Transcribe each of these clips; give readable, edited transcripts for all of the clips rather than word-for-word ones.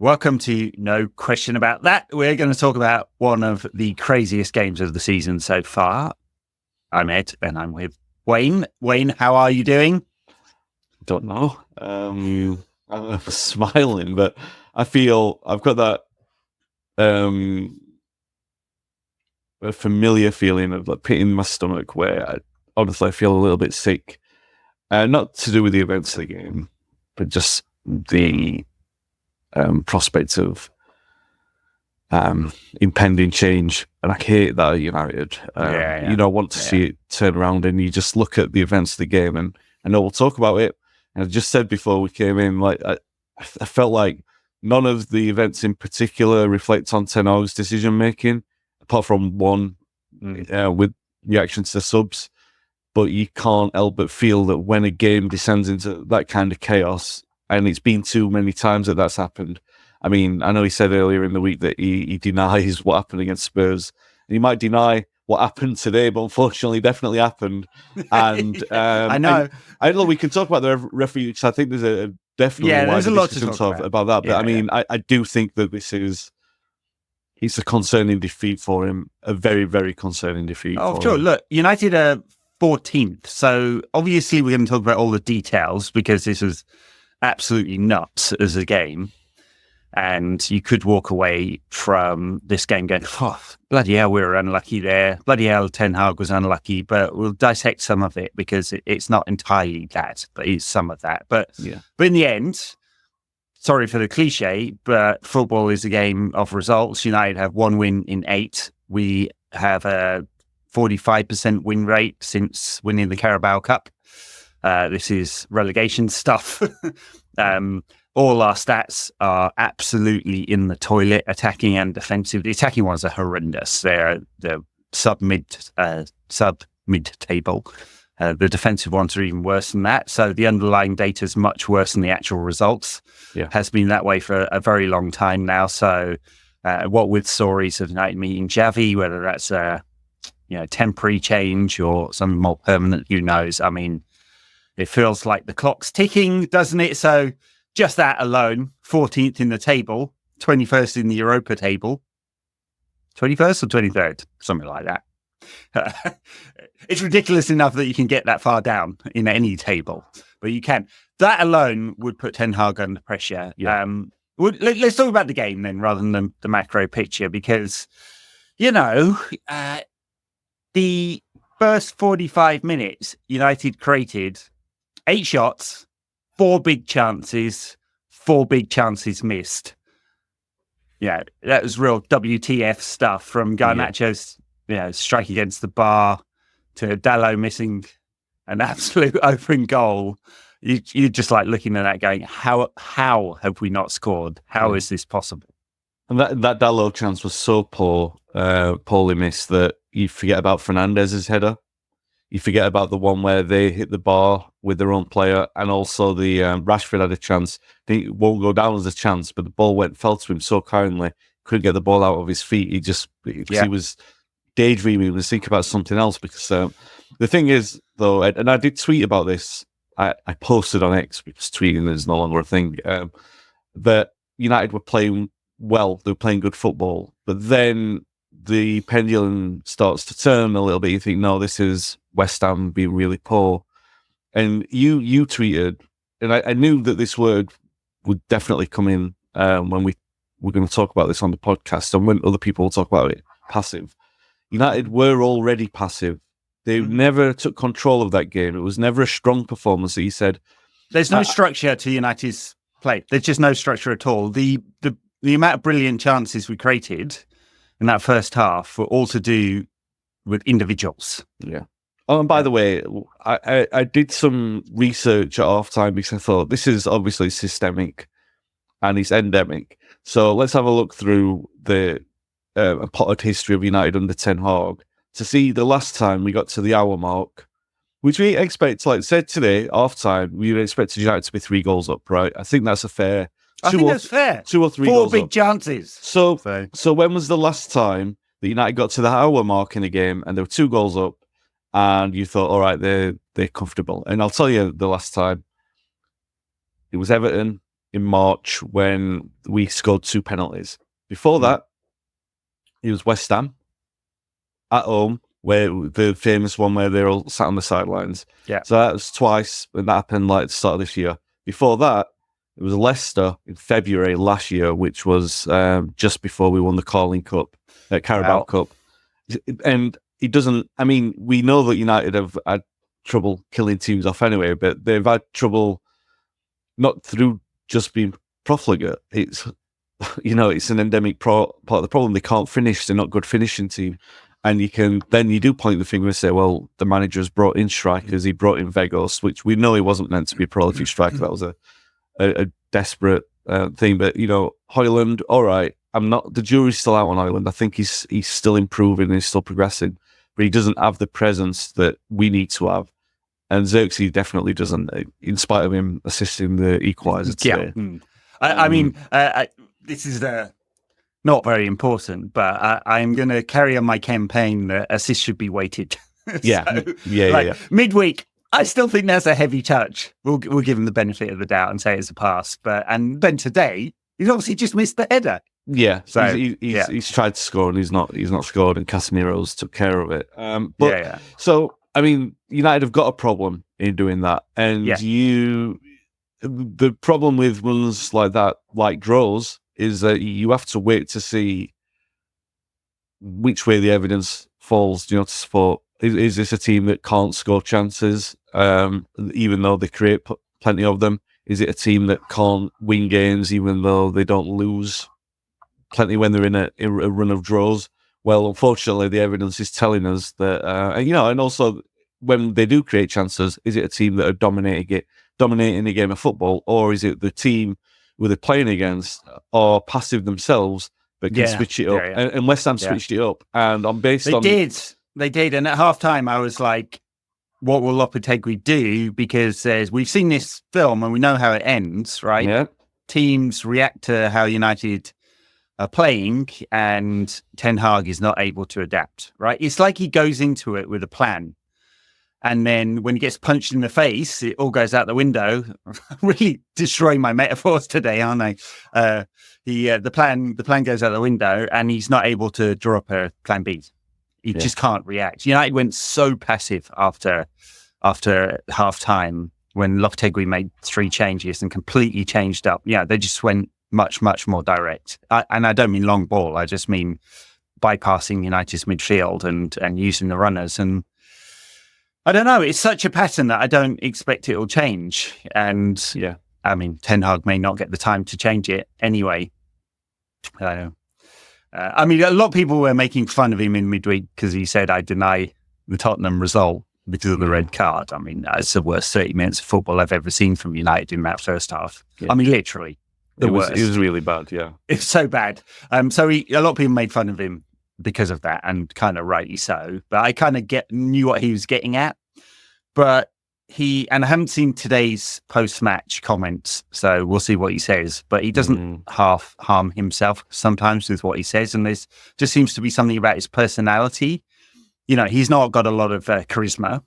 Welcome to No Question About That. We're going to talk about one of the craziest games of the season so far. I'm Ed, and I'm with Wayne. Wayne, how are you doing? Don't know. I'm smiling, but I feel I've got that a familiar feeling of like pit in my stomach where I feel a little bit sick. Not to do with the events of the game, but just the prospect of impending change. And I hate that at United. You don't want to see it turn around, and you just look at the events of the game, and I know we'll talk about it. And I just said before we came in, like I felt like none of the events in particular reflect on Ten Hag's decision making, apart from one with reaction to the subs. But you can't help but feel that when a game descends into that kind of chaos, and it's been too many times that that's happened. I mean, I know he said earlier in the week that he denies what happened against Spurs. And he might deny what happened today, but unfortunately definitely happened. And I know. I don't know, we can talk about the referee, because I think there's a definitely there's a lot to talk about that. But I mean, I do think that it's a concerning defeat for him, a very, very concerning defeat. Oh, sure. Look, United are 14th. So obviously we're going to talk about all the details, because this was absolutely nuts as a game. And you could walk away from this game going, oh, bloody hell, we were unlucky there. Bloody hell, Ten Hag was unlucky. But we'll dissect some of it, because it's not entirely that, but it's some of that. But in the end, sorry for the cliche, but football is a game of results. United have 1 win in 8. We have a 45% win rate since winning the Carabao Cup. This is relegation stuff. All our stats are absolutely in the toilet, attacking and defensive. The attacking ones are horrendous. They're sub-mid table. The defensive ones are even worse than that. So the underlying data is much worse than the actual results. Has been that way for a very long time now. So what with stories of United meeting Xavi, whether that's a temporary change or something more permanent, who knows? I mean, it feels like the clock's ticking, doesn't it? So just that alone, 14th in the table, 21st in the Europa table, 21st or 23rd, something like that. It's ridiculous enough that you can get that far down in any table, but you can. That alone would put Ten Hag under pressure. Let's talk about the game then, rather than the macro picture, because, the first 45 minutes, United created 8 shots, 4 big chances, 4 big chances missed. Yeah, that was real WTF stuff, from Garnacho's strike against the bar to Dalot missing an absolute open goal. You're just like looking at that going, how have we not scored? How is this possible? And that Dalot chance was so poorly missed, that you forget about Fernandez's header. You forget about the one where they hit the bar with their own player, and also the Rashford had a chance. It won't go down as a chance, but the ball fell to him so kindly, couldn't get the ball out of his feet. He was daydreaming, he was thinking about something else. Because the thing is, though, and I did tweet about this, I posted on X, because tweeting is no longer a thing, that United were playing well, they were playing good football, but then the pendulum starts to turn a little bit. You think, no, this is West Ham being really poor. And you tweeted, and I knew that this word would definitely come in when we were going to talk about this on the podcast, and when other people will talk about it, passive. United were already passive. They never took control of that game. It was never a strong performance that you said. There's no structure to United's play. There's just no structure at all. The amount of brilliant chances we created in that first half were all to do with individuals. Yeah. Oh, and by the way, I did some research at halftime, because I thought this is obviously systemic and it's endemic. So let's have a look through the potted history of United under Ten Hag to see the last time we got to the hour mark, which we expect, like I said today, halftime, we expected United to be 3 goals up, right? I think that's a fair. I think that's fair. 2 or 3 4 goals big up. chances. So when was the last time that United got to the hour mark in a game and there were 2 goals up, and you thought, all right, they're comfortable? And I'll tell you the last time. It was Everton in March when we scored 2 penalties. Before that, it was West Ham at home, where the famous one where they're all sat on the sidelines. Yeah. So that was twice, and that happened like at the start of this year. Before that, it was Leicester in February last year, which was just before we won the Carling Cup, Carabao Cup. And it doesn't, I mean, we know that United have had trouble killing teams off anyway, but they've had trouble not through just being profligate. It's, it's an endemic part of the problem. They can't finish. They're not a good finishing team. And you do point the finger and say, well, the manager's brought in strikers. He brought in Vegos, which we know he wasn't meant to be a prolific striker. That was a desperate thing. But, Højlund, all right. The jury's still out on Højlund. I think he's still improving and he's still progressing, but he doesn't have the presence that we need to have. And Xerxes definitely doesn't, in spite of him assisting the equaliser today. Yeah. I mean, this is not very important, but I'm going to carry on my campaign that assists should be weighted. Yeah. Midweek, I still think that's a heavy touch. We'll give him the benefit of the doubt and say it's a pass. And then today, he's obviously just missed the header. Yeah, so he's tried to score and he's not scored, and Casemiro's took care of it. So I mean, United have got a problem in doing that, and the problem with ones like that, like draws, is that you have to wait to see which way the evidence falls. To support. Is this a team that can't score chances, even though they create plenty of them? Is it a team that can't win games, even though they don't lose plenty when they're in a run of draws? Well, unfortunately, the evidence is telling us that, and also when they do create chances, is it a team that are dominating a game of football, or is it the team who they're playing against are passive themselves but can switch it up? Yeah. And West Ham switched it up, and They did, and at half-time I was like, what will Lopetegui do? Because we've seen this film and we know how it ends, right? Yeah. Teams react to how United are playing, and Ten Hag is not able to adapt, right? It's like he goes into it with a plan, and then when he gets punched in the face, it all goes out the window. Really destroying my metaphors today, aren't I? The plan goes out the window, and he's not able to draw up a plan B. He just can't react. United went so passive after half time when Lopetegui made 3 changes and completely changed up. Yeah, they just went much, much more direct. And I don't mean long ball. I just mean bypassing United's midfield and using the runners. And I don't know. It's such a pattern that I don't expect it will change. And I mean, Ten Hag may not get the time to change it anyway. I mean, a lot of people were making fun of him in midweek because he said, I deny the Tottenham result because of the red card. I mean, that's the worst 30 minutes of football I've ever seen from United in that first half. Yeah. I mean, literally, the worst. It was really bad, yeah. It's so bad. So a lot of people made fun of him because of that, and kind of rightly so. But I kind of knew what he was getting at. But and I haven't seen today's post-match comments, so we'll see what he says. But he doesn't half harm himself sometimes with what he says, and there's just seems to be something about his personality. He's not got a lot of charisma,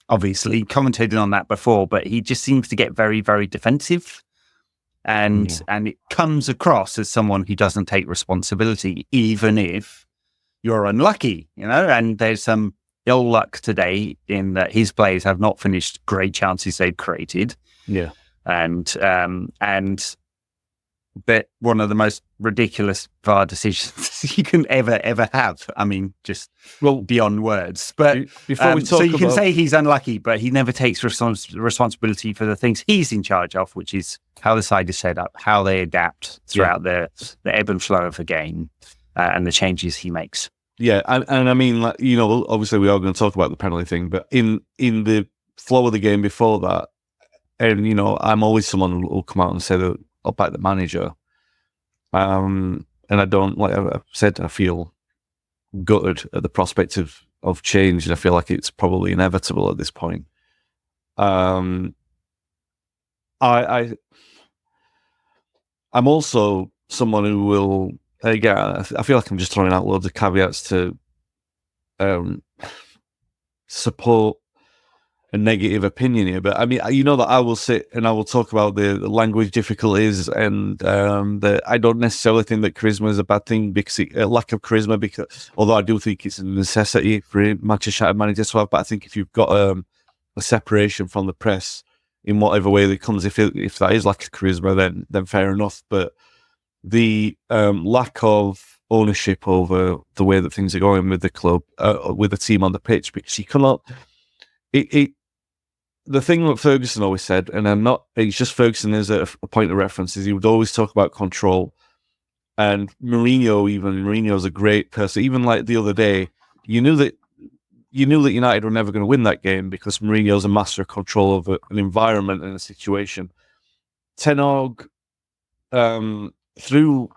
obviously. He commented on that before, but he just seems to get very, very defensive, and it comes across as someone who doesn't take responsibility, even if you're unlucky, and there's some ill luck today in that his players have not finished great chances they've created. Yeah. And that one of the most ridiculous VAR decisions you can ever have. I mean, just beyond words. But before we talk, so you can say he's unlucky, but he never takes responsibility for the things he's in charge of, which is how the side is set up, how they adapt throughout the ebb and flow of a game, and the changes he makes. Yeah, and I mean, obviously we are going to talk about the penalty thing, but in the flow of the game before that, and I'm always someone who will come out and say that I'll back the manager, and I don't, like I've said, I feel gutted at the prospect of change, and I feel like it's probably inevitable at this point. I'm also someone who will. Again, I feel like I'm just throwing out loads of caveats to support negative opinion here, but I mean, you know that I will sit and I will talk about the language difficulties, and I don't necessarily think that charisma is a bad thing, because lack of charisma, because although I do think it's a necessity for a Manchester United manager to have, but I think if you've got a separation from the press in whatever way that comes, if that is lack of charisma, then fair enough. But the lack of ownership over the way that things are going with the club, with the team on the pitch, because you cannot. The thing that Ferguson always said, and it's just Ferguson as a point of reference, is he would always talk about control. And Mourinho's a great person. Even like the other day, you knew that United were never going to win that game, because Mourinho's a master of control over an environment and a situation. Ten Hag, through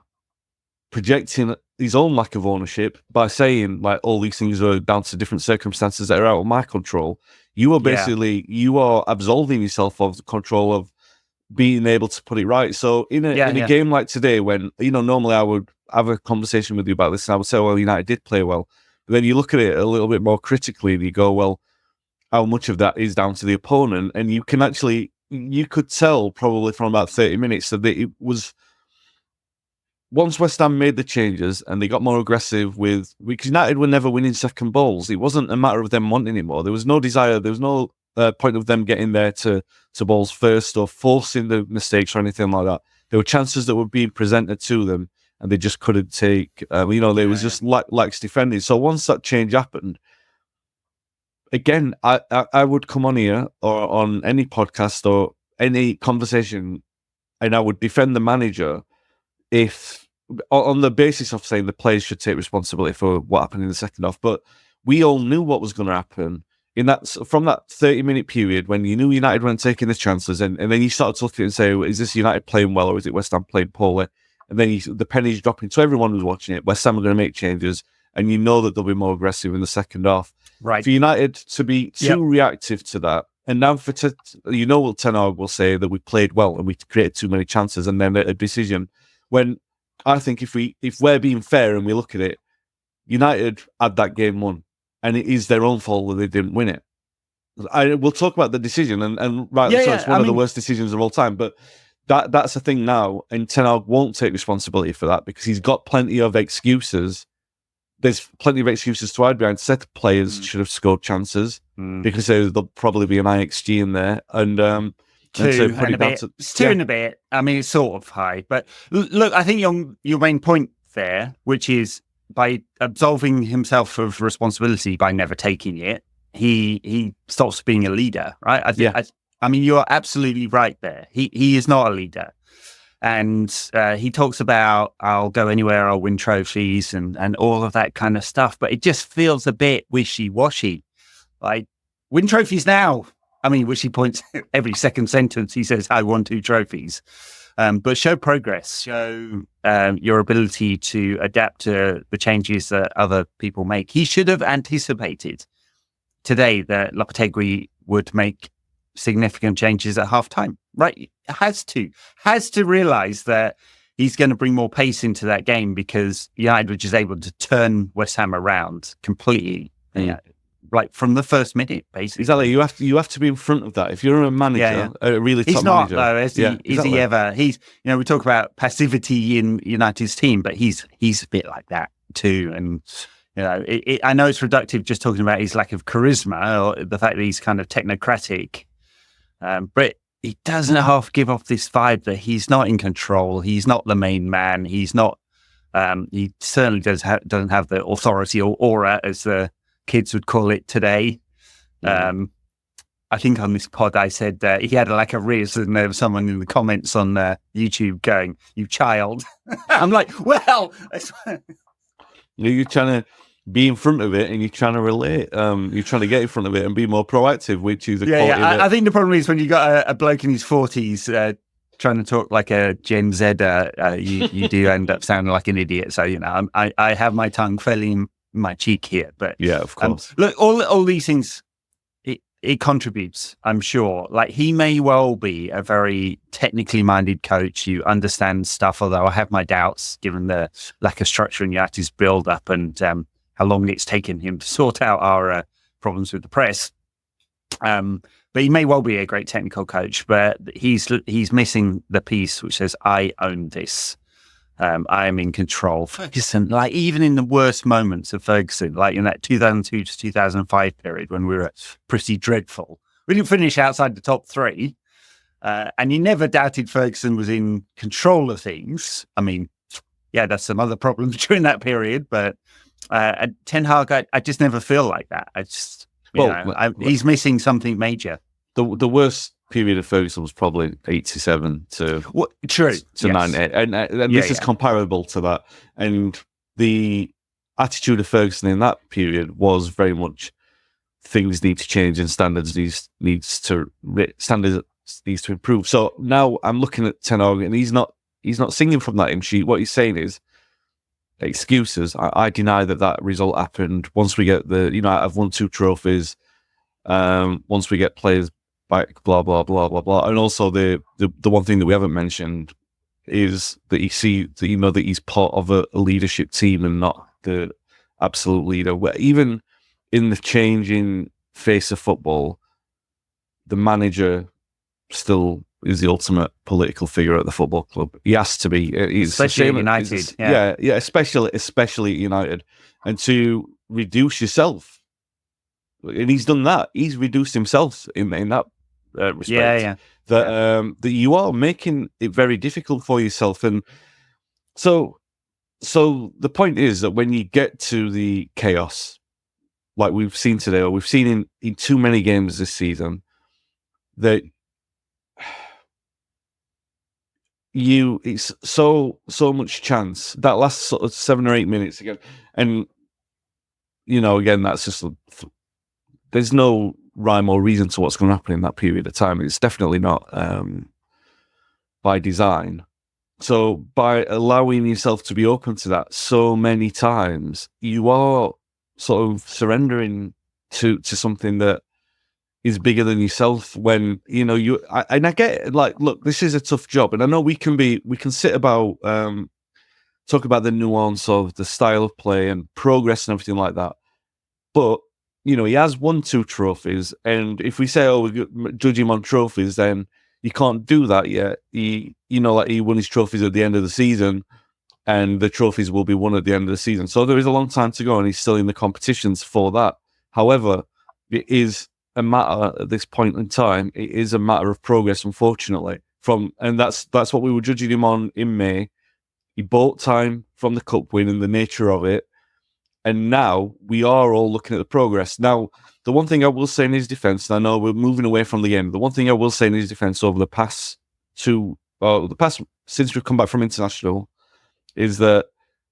projecting his own lack of ownership by saying like all these things are down to different circumstances that are out of my control, you are basically you are absolving yourself of the control of being able to put it right. So in a game like today, when normally I would have a conversation with you about this and I would say, well, United did play well. But then you look at it a little bit more critically and you go, well, how much of that is down to the opponent? And you could tell probably from about 30 minutes that it was. Once West Ham made the changes and they got more aggressive because United were never winning second balls. It wasn't a matter of them wanting it more. There was no desire. There was no point of them getting there to balls first or forcing the mistakes or anything like that. There were chances that were being presented to them and they just couldn't take. There was just lax defending. So once that change happened, again, I would come on here or on any podcast or any conversation and I would defend the manager if on the basis of saying the players should take responsibility for what happened in the second half. But we all knew what was going to happen from that 30-minute period when you knew United weren't taking the chances, and then you started to look at it and say, is this United playing well or is it West Ham playing poorly? And then the pennies dropping. So everyone was watching it. West Ham are going to make changes, and you know that they'll be more aggressive in the second half. Right. For United to be too reactive to that, and now what Ten Hag will say, that we played well and we created too many chances, and then a decision. When I think if we're being fair and we look at it, United had that game won, and it is their own fault that they didn't win it. We'll talk about the decision, and rightly so, it's one of the worst decisions of all time. But that's the thing now, and Ten Hag won't take responsibility for that because he's got plenty of excuses. There's plenty of excuses to hide behind. Said players should have scored chances because there'll probably be an IXG in there, and. Two and a bit. It's two and a bit. I mean, it's sort of high. But look, I think your main point there, which is by absolving himself of responsibility by never taking it, he stops being a leader, right? I mean, you're absolutely right there. He is not a leader. And he talks about, I'll go anywhere, I'll win trophies and all of that kind of stuff. But it just feels a bit wishy-washy. Like, win trophies now. I mean, which he points every second sentence, he says, I won 2 trophies. But show progress, show your ability to adapt to the changes that other people make. He should have anticipated today that Lopetegui would make significant changes at halftime, right? Has to realize that he's going to bring more pace into that game because United were just able to turn West Ham around completely. Like from the first minute, basically. Exactly. You have to be in front of that. If you're a manager, a really top manager. He's not, though, is he ever? He's, we talk about passivity in United's team, but he's a bit like that too. And, I know it's reductive just talking about his lack of charisma or the fact that he's kind of technocratic. But he doesn't half give off this vibe that he's not in control. He's not the main man. He's not, he certainly doesn't have the authority or aura as the kids would call it today. I think on this pod I said he had like a riz, and there was someone in the comments on YouTube going, "You child." I'm like, well, you're trying to be in front of it and you're trying to relate. You're trying to get in front of it and be more proactive, which is I think the problem is when you got a bloke in his 40s trying to talk like a Gen Zer, you do end up sounding like an idiot. So I have my tongue fairly in my cheek here, but of course. Look, all these things, it contributes, I'm sure. Like, he may well be a very technically minded coach who understands stuff, although I have my doubts given the lack of structure in United's build-up and how long it's taken him to sort out our problems with the press. But he may well be a great technical coach, but he's missing the piece which says, "I own this. I am in control." Ferguson, like even in the worst moments of Ferguson, like in that 2002 to 2005 period when we were pretty dreadful, we didn't finish outside the top three, and you never doubted Ferguson was in control of things. I mean, yeah, there's some other problems during that period, but at Ten Hag, I just never feel like that. I just, he's missing something major. The worst period of Ferguson was probably 87 to 98, and this is comparable to that. And the attitude of Ferguson in that period was very much things need to change and standards needs to improve. So now I'm looking at Ten Hag, and he's not singing from that hymn sheet. What he's saying is excuses. I deny that result happened. Once we get I've won 2 trophies. Once we get players back, blah blah blah blah blah. And also the one thing that we haven't mentioned is that that he's part of a leadership team and not the absolute leader. Where even in the changing face of football, the manager still is the ultimate political figure at the football club. He has to be. Especially at United. Yeah, especially at United. And to reduce yourself, and he's done that. He's reduced himself in that respect. Yeah. That you are making it very difficult for yourself. And so the point is that when you get to the chaos, like we've seen today, or we've seen in too many games this season, that it's so much chance that last sort of 7 or 8 minutes again, and again that's just there's no rhyme or reason to what's going to happen in that period of time. It's definitely not by design. So by allowing yourself to be open to that so many times, you are sort of surrendering to something that is bigger than yourself. When I get it, like, look, this is a tough job, and I know we can sit about talk about the nuance of the style of play and progress and everything like that, but he has won 2 trophies, and if we say, we judge him on trophies, then you can't do that yet. He won his trophies at the end of the season, and the trophies will be won at the end of the season. So there is a long time to go, and he's still in the competitions for that. However, it is a matter at this point in time. It is a matter of progress, unfortunately. And that's what we were judging him on in May. He bought time from the cup win and the nature of it, and now we are all looking at the progress. Now, the one thing I will say in his defence, and I know we're moving away from the game, the one thing I will say in his defence over the past since we've come back from international, is that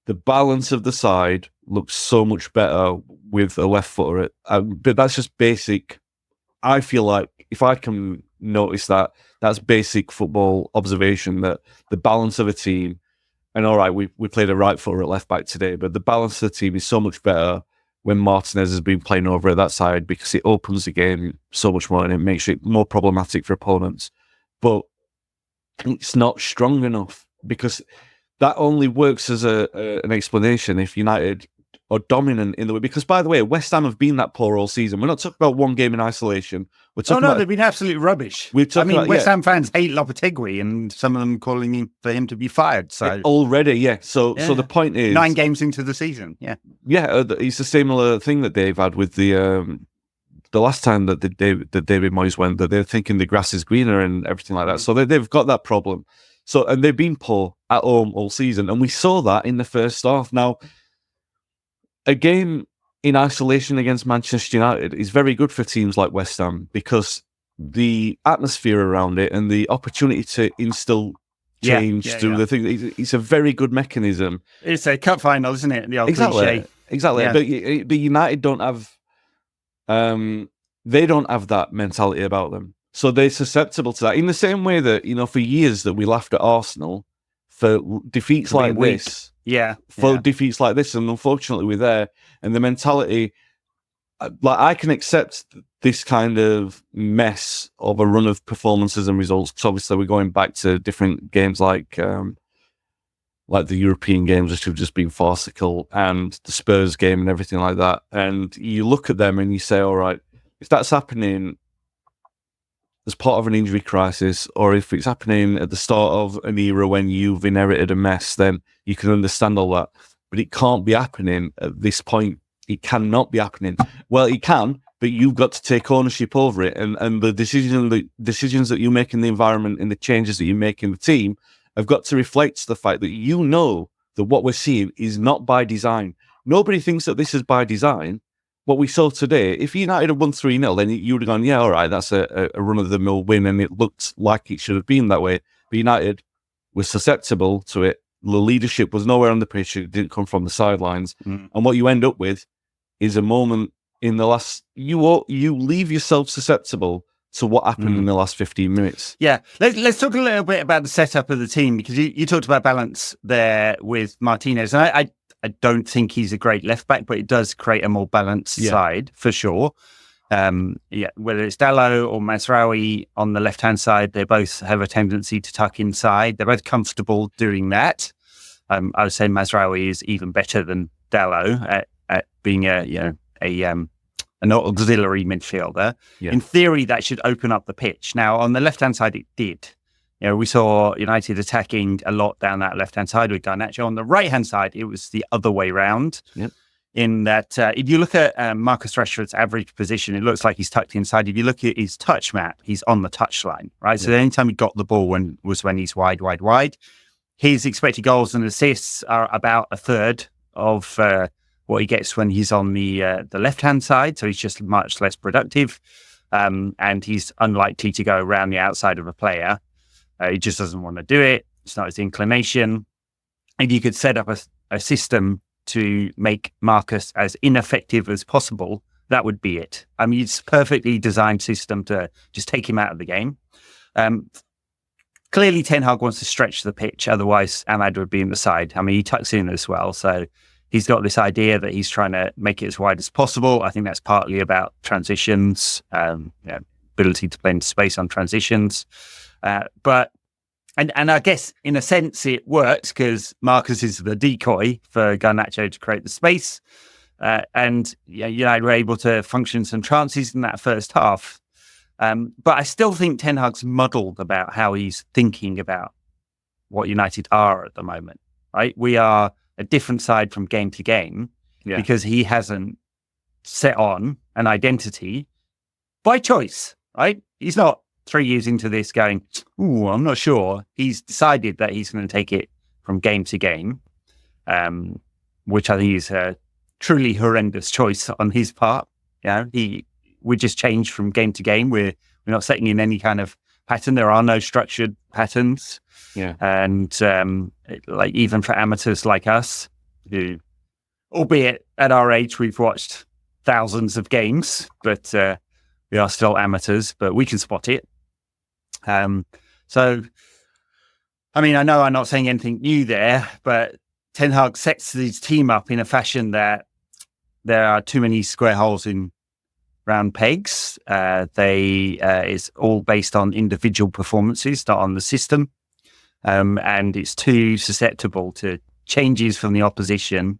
the balance of the side looks so much better with a left footer. But that's just basic. I feel like if I can notice that, that's basic football observation, that the balance of a team, and all right, we played a right footer at left back today, but the balance of the team is so much better when Martinez has been playing over at that side, because it opens the game so much more and it makes it more problematic for opponents. But it's not strong enough, because that only works as an explanation if United are dominant in the way. Because, by the way, West Ham have been that poor all season. We're not talking about one game in isolation. We're talking about, they've been absolutely rubbish. West Ham fans hate Lopetegui, and some of them calling for him to be fired. So already, yeah. So the point is, 9 games into the season, yeah. It's a similar thing that they've had with the last time that David Moyes went, that they're thinking the grass is greener and everything like that. So they've got that problem. So, and they've been poor at home all season, and we saw that in the first half. Now, a game in isolation against Manchester United is very good for teams like West Ham, because the atmosphere around it and the opportunity to instill change through the thing, it's a very good mechanism. It's a cup final, isn't it? The old Exactly. Yeah. But United don't have, they don't have that mentality about them. So they're susceptible to that. In the same way that, for years that we laughed at Arsenal for defeats like this. Defeats like this, and unfortunately we're there. And the mentality, like, I can accept this kind of mess of a run of performances and results, because obviously we're going back to different games like the European games, which have just been farcical, and the Spurs game and everything like that. And you look at them and you say, all right, if that's happening as part of an injury crisis, or if it's happening at the start of an era when you've inherited a mess, then you can understand all that. But it can't be happening at this point. It cannot be happening. Well, it can, but you've got to take ownership over it. And the decisions that you make in the environment and the changes that you make in the team have got to reflect the fact that you know that what we're seeing is not by design. Nobody thinks that this is by design. What we saw today, if United had won 3-0, then you would have gone, yeah, all right, that's a run-of-the-mill win, and it looked like it should have been that way. But United was susceptible to it. The leadership was nowhere on the pitch. It didn't come from the sidelines. And what you end up with is a moment in the last... You leave yourself susceptible to what happened in the last 15 minutes. Yeah. Let's talk a little bit about the setup of the team, because you talked about balance there with Martinez. And I don't think he's a great left back, but it does create a more balanced side for sure. Whether it's Dalot or Mazraoui on the left-hand side, they both have a tendency to tuck inside. They're both comfortable doing that. I would say Mazraoui is even better than Dalot at being an auxiliary midfielder. Yeah. In theory, that should open up the pitch. Now, on the left-hand side, it did. We saw United attacking a lot down that left-hand side with Garnacho. On the right-hand side, it was the other way round. Yep. In that, if you look at Marcus Rashford's average position, it looks like he's tucked inside. If you look at his touch map, he's on the touchline, right? So the only time he got the ball was when he's wide. His expected goals and assists are about a third of what he gets when he's on the left-hand side. So he's just much less productive, and he's unlikely to go around the outside of a player. He just doesn't want to do it. It's not his inclination. And you could set up a system to make Marcus as ineffective as possible. That would be it. I mean, it's a perfectly designed system to just take him out of the game. Clearly, Ten Hag wants to stretch the pitch. Otherwise, Ahmad would be in the side. I mean, he tucks in as well. So he's got this idea that he's trying to make it as wide as possible. I think that's partly about transitions, ability to play in space on transitions. But I guess in a sense it works because Marcus is the decoy for Garnacho to create the space, and United were able to function some chances in that first half. But I still think Ten Hag's muddled about how he's thinking about what United are at the moment. Right, we are a different side from game to game because he hasn't set on an identity by choice. Right, he's not 3 years into this going, ooh, I'm not sure. He's decided that he's going to take it from game to game, which I think is a truly horrendous choice on his part. We just change from game to game. We're not setting in any kind of pattern. There are no structured patterns. Yeah. And like even for amateurs like us, who, albeit at our age, we've watched thousands of games, but we are still amateurs, but we can spot it. So, I mean, I know I'm not saying anything new there, but Ten Hag sets his team up in a fashion that there are too many square holes in round pegs. It's all based on individual performances, not on the system. And it's too susceptible to changes from the opposition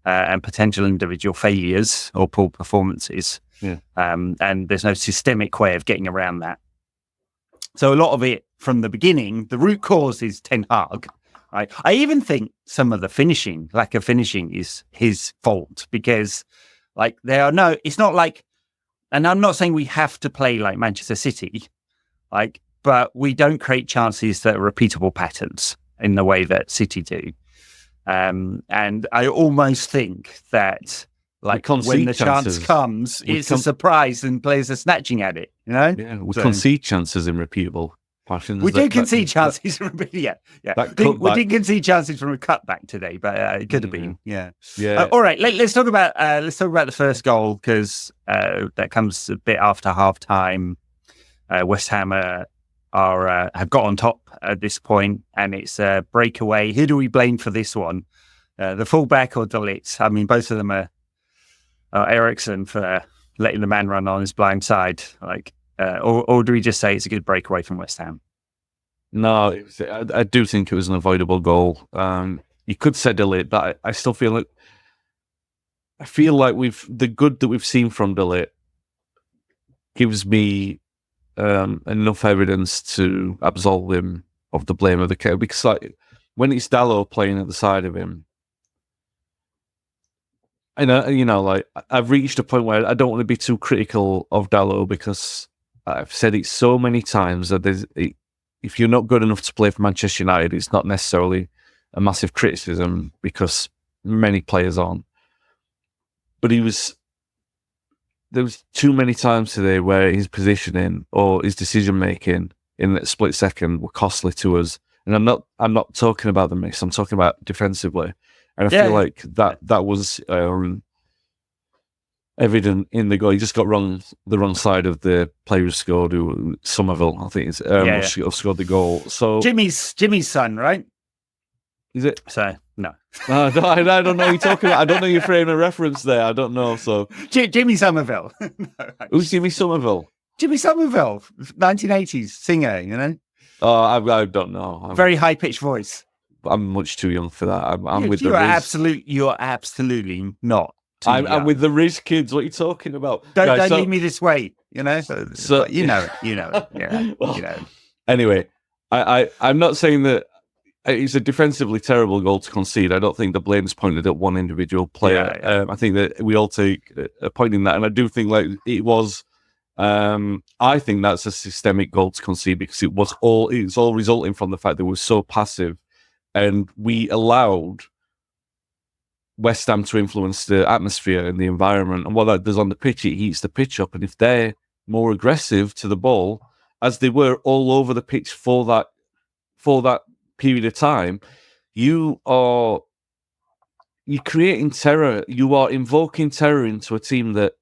and potential individual failures or poor performances. Yeah. And there's no systemic way of getting around that. So a lot of it from the beginning, the root cause is Ten Hag. Right? I even think some of the lack of finishing is his fault because it's not like, and I'm not saying we have to play like Manchester City, but we don't create chances that are repeatable patterns in the way that City do. And I almost think that when the chance comes, it's a surprise and players are snatching at it, Yeah, we concede chances in repeatable passions. We do concede chances from we didn't concede chances from a cutback today, but it could have been. Yeah. All right, let's talk about the first goal because that comes a bit after half time. West Ham have got on top at this point, and it's a breakaway. Who do we blame for this one? The fullback or De Ligt? I mean, both of them are Eriksen for letting the man run on his blind side, or do we just say it's a good breakaway from West Ham? No, I do think it was an avoidable goal. You could say De Ligt, but I still feel like the good that we've seen from De Ligt gives me enough evidence to absolve him of the blame of the case. Because like when it's Dalot playing at the side of him, and like I've reached a point where I don't want to be too critical of Dalot because I've said it so many times that if you're not good enough to play for Manchester United, it's not necessarily a massive criticism because many players aren't. But there was too many times today where his positioning or his decision making in that split second were costly to us. And I'm not talking about the miss. I'm talking about defensively. And I feel like that was evident in the goal. He just got the wrong side of the player who scored, Somerville, I think it's scored the goal. So Jimmy's son, right? Is it? So no. I don't know what you're talking about. I don't know your frame of reference there. I don't know. So Jimmy Somerville. No, who's Jimmy Somerville? Jimmy Somerville, 1980s singer, you know? Oh, I don't know. Very high-pitched voice. I'm much too young for that. I'm with the Riz. You're absolutely not. I'm with the Riz kids. What are you talking about? Don't leave me this way, you know? So you know it. Yeah, well, you know. Anyway, I'm not saying that it's a defensively terrible goal to concede. I don't think the blame is pointed at one individual player. Yeah. I think that we all take a point in that. And I do think like it was... I think that's a systemic goal to concede because it's all resulting from the fact that we're so passive and we allowed West Ham to influence the atmosphere and the environment. And what that does on the pitch, it heats the pitch up. And if they're more aggressive to the ball, as they were all over the pitch for that period of time, you're creating terror. You are invoking terror into a team that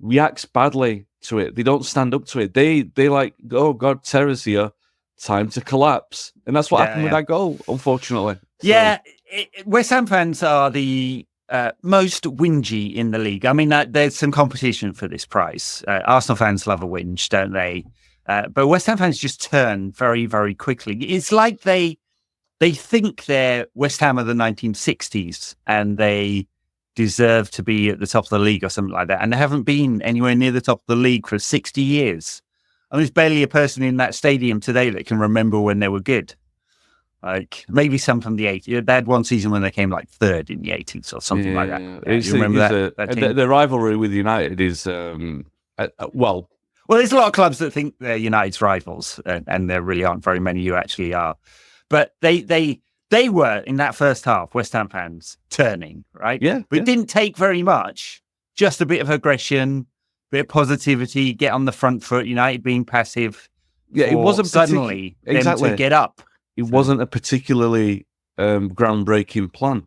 reacts badly to it. They don't stand up to it. They like, oh God, terror's here. Time to collapse. And that's what happened with that goal, unfortunately. Yeah, West Ham fans are the most whingy in the league. I mean, there's some competition for this prize. Arsenal fans love a whinge, don't they? But West Ham fans just turn very, very quickly. It's like they think they're West Ham of the 1960s and they deserve to be at the top of the league or something like that. And they haven't been anywhere near the top of the league for 60 years. I mean, there's barely a person in that stadium today that can remember when they were good. Like maybe some from the 80s. They had one season when they came like third in the 80s or something like that. You remember that team? The rivalry with United is, well, there's a lot of clubs that think they're United's rivals, and there really aren't very many who actually are. But they were, in that first half, West Ham fans turning, right? Yeah. But it didn't take very much. Just a bit of aggression, bit of positivity, get on the front foot, United being passive. Yeah, it wasn't suddenly them to get up. It wasn't a particularly groundbreaking plan.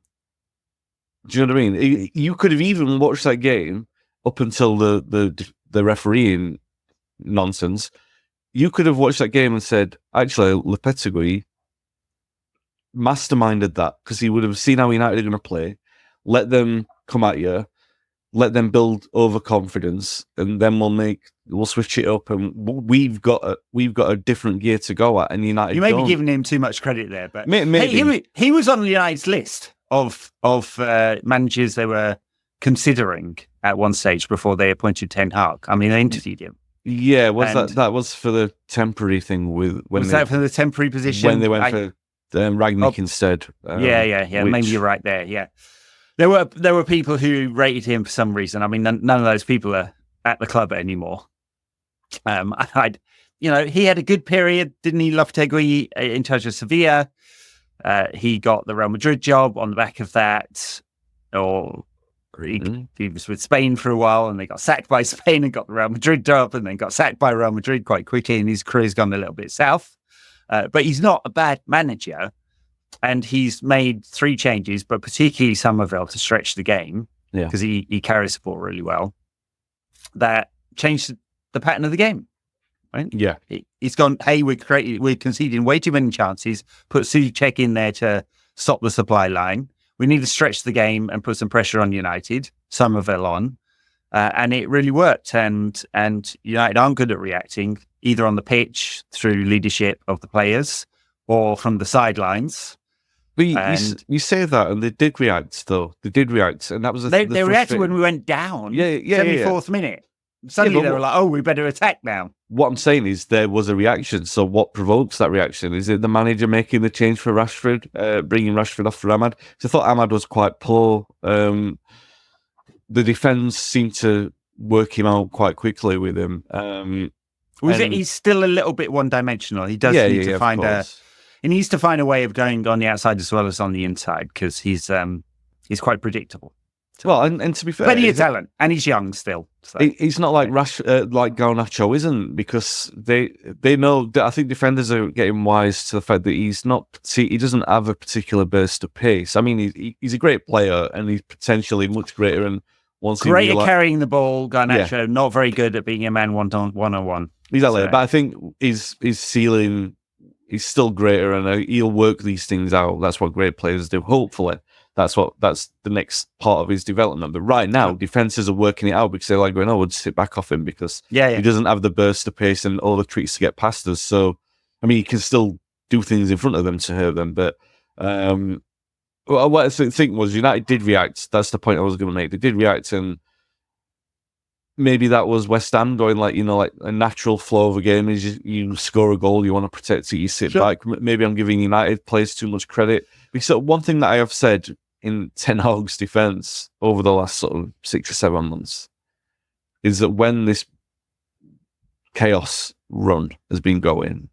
Do you know what I mean? You could have even watched that game up until the refereeing nonsense. You could have watched that game and said, actually, Lopetegui masterminded that because he would have seen how United are going to play, let them come at you, let them build overconfidence, and then we'll switch it up, and we've got a different gear to go at. And United, you may be giving him too much credit there, but maybe. He was on United's list of managers they were considering at one stage before they appointed Ten Hag. I mean, they interviewed him. Yeah, that was for the temporary thing that for the temporary position when they went for Ragnick instead? Yeah. Maybe you're right there. Yeah, there were people who rated him for some reason. I mean, none of those people are at the club anymore. He had a good period, didn't he? Lopetegui in charge of Sevilla. He got the Real Madrid job on the back of that, or he was with Spain for a while, and they got sacked by Spain and got the Real Madrid job, and then got sacked by Real Madrid quite quickly, and his career's gone a little bit south. But he's not a bad manager, and he's made 3 changes, but particularly Somerville to stretch the game because he carries the ball really well. That changed the pattern of the game. Right? Yeah, he's gone. Hey, we're conceding way too many chances. Put Souček in there to stop the supply line. We need to stretch the game and put some pressure on United. Somerville on, and it really worked. And United aren't good at reacting either on the pitch through leadership of the players or from the sidelines. But you say that, and they did react. Though they did react, and that was they reacted when we went down. 74th minute. Suddenly they were like, "Oh, we better attack now." what I'm saying is there was a reaction. So what provokes that reaction? Is it the manager making the change for Rashford, bringing Rashford off for Ahmad? So I thought Ahmad was quite poor. The defence seemed to work him out quite quickly with him. He's still a little bit one-dimensional. He does need to find he needs to find a way of going on the outside as well as on the inside, because he's quite predictable. Well, and to be fair, plenty of talent, and he's young still. So. He's not like like Garnacho isn't, because they know. I think defenders are getting wise to the fact that he doesn't have a particular burst of pace. I mean, he's a great player, and he's potentially much greater. And great at carrying the ball, Garnacho, not very good at being a man one-on-one. Exactly, but I think his ceiling is still greater, and he'll work these things out. That's what great players do. Hopefully. That's the next part of his development. But right now, defenses are working it out because they're like going, we'll just sit back off him because he doesn't have the burst of pace and all the tricks to get past us. So, I mean, he can still do things in front of them to hurt them. But what I think was United did react. That's the point I was going to make. They did react, and maybe that was West Ham going like a natural flow of a game is you score a goal, you want to protect it, you sit back. Maybe I'm giving United players too much credit. Because one thing that I have said in Ten Hag's defence over the last sort of 6 or 7 months is that when this chaos run has been going,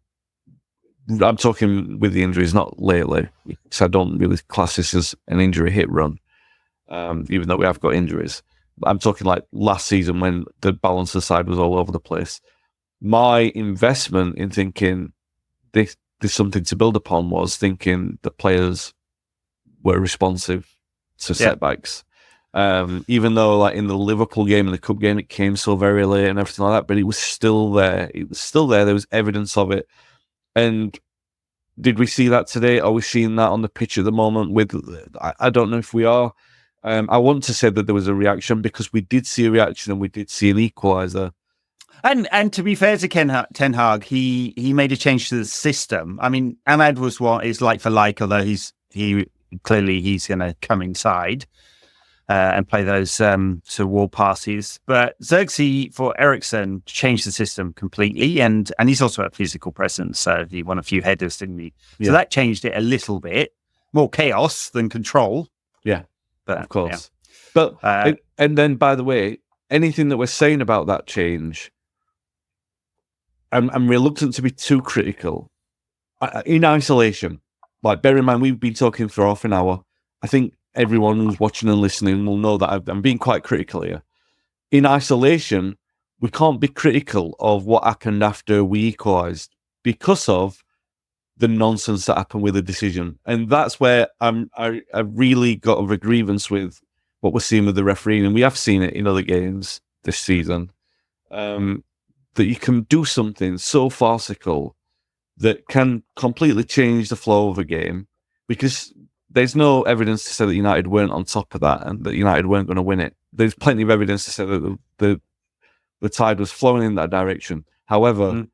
I'm talking with the injuries, not lately, because I don't really class this as an injury hit run, even though we have got injuries. I'm talking like last season when the balance of the side was all over the place. My investment in thinking there's something to build upon was thinking the players were responsive to setbacks. Even though like in the Liverpool game and the Cup game, it came so very late and everything like that, but it was still there. It was still there. There was evidence of it. And did we see that today? Are we seeing that on the pitch at the moment? I don't know if we are. I want to say that there was a reaction because we did see a reaction and we did see an equaliser. And to be fair to Ten Hag, he made a change to the system. I mean, Ahmad is like for like, although he's going to come inside and play those sort of wall passes. But Xerxes for Eriksen changed the system completely, and he's also a physical presence. So he won a few headers, didn't he? So that changed it a little bit. More chaos than control. Yeah, but, of course. Yeah. But and then, by the way, anything that we're saying about that change, I'm reluctant to be too critical. In isolation, like bear in mind, we've been talking for half an hour. I think everyone who's watching and listening will know that I'm being quite critical here. In isolation, we can't be critical of what happened after we equalised because of the nonsense that happened with the decision. And that's where I really got a grievance with what we're seeing with the refereeing. And we have seen it in other games this season, that you can do something so farcical that can completely change the flow of a game, because there's no evidence to say that United weren't on top of that and that United weren't going to win it. There's plenty of evidence to say that the tide was flowing in that direction. However,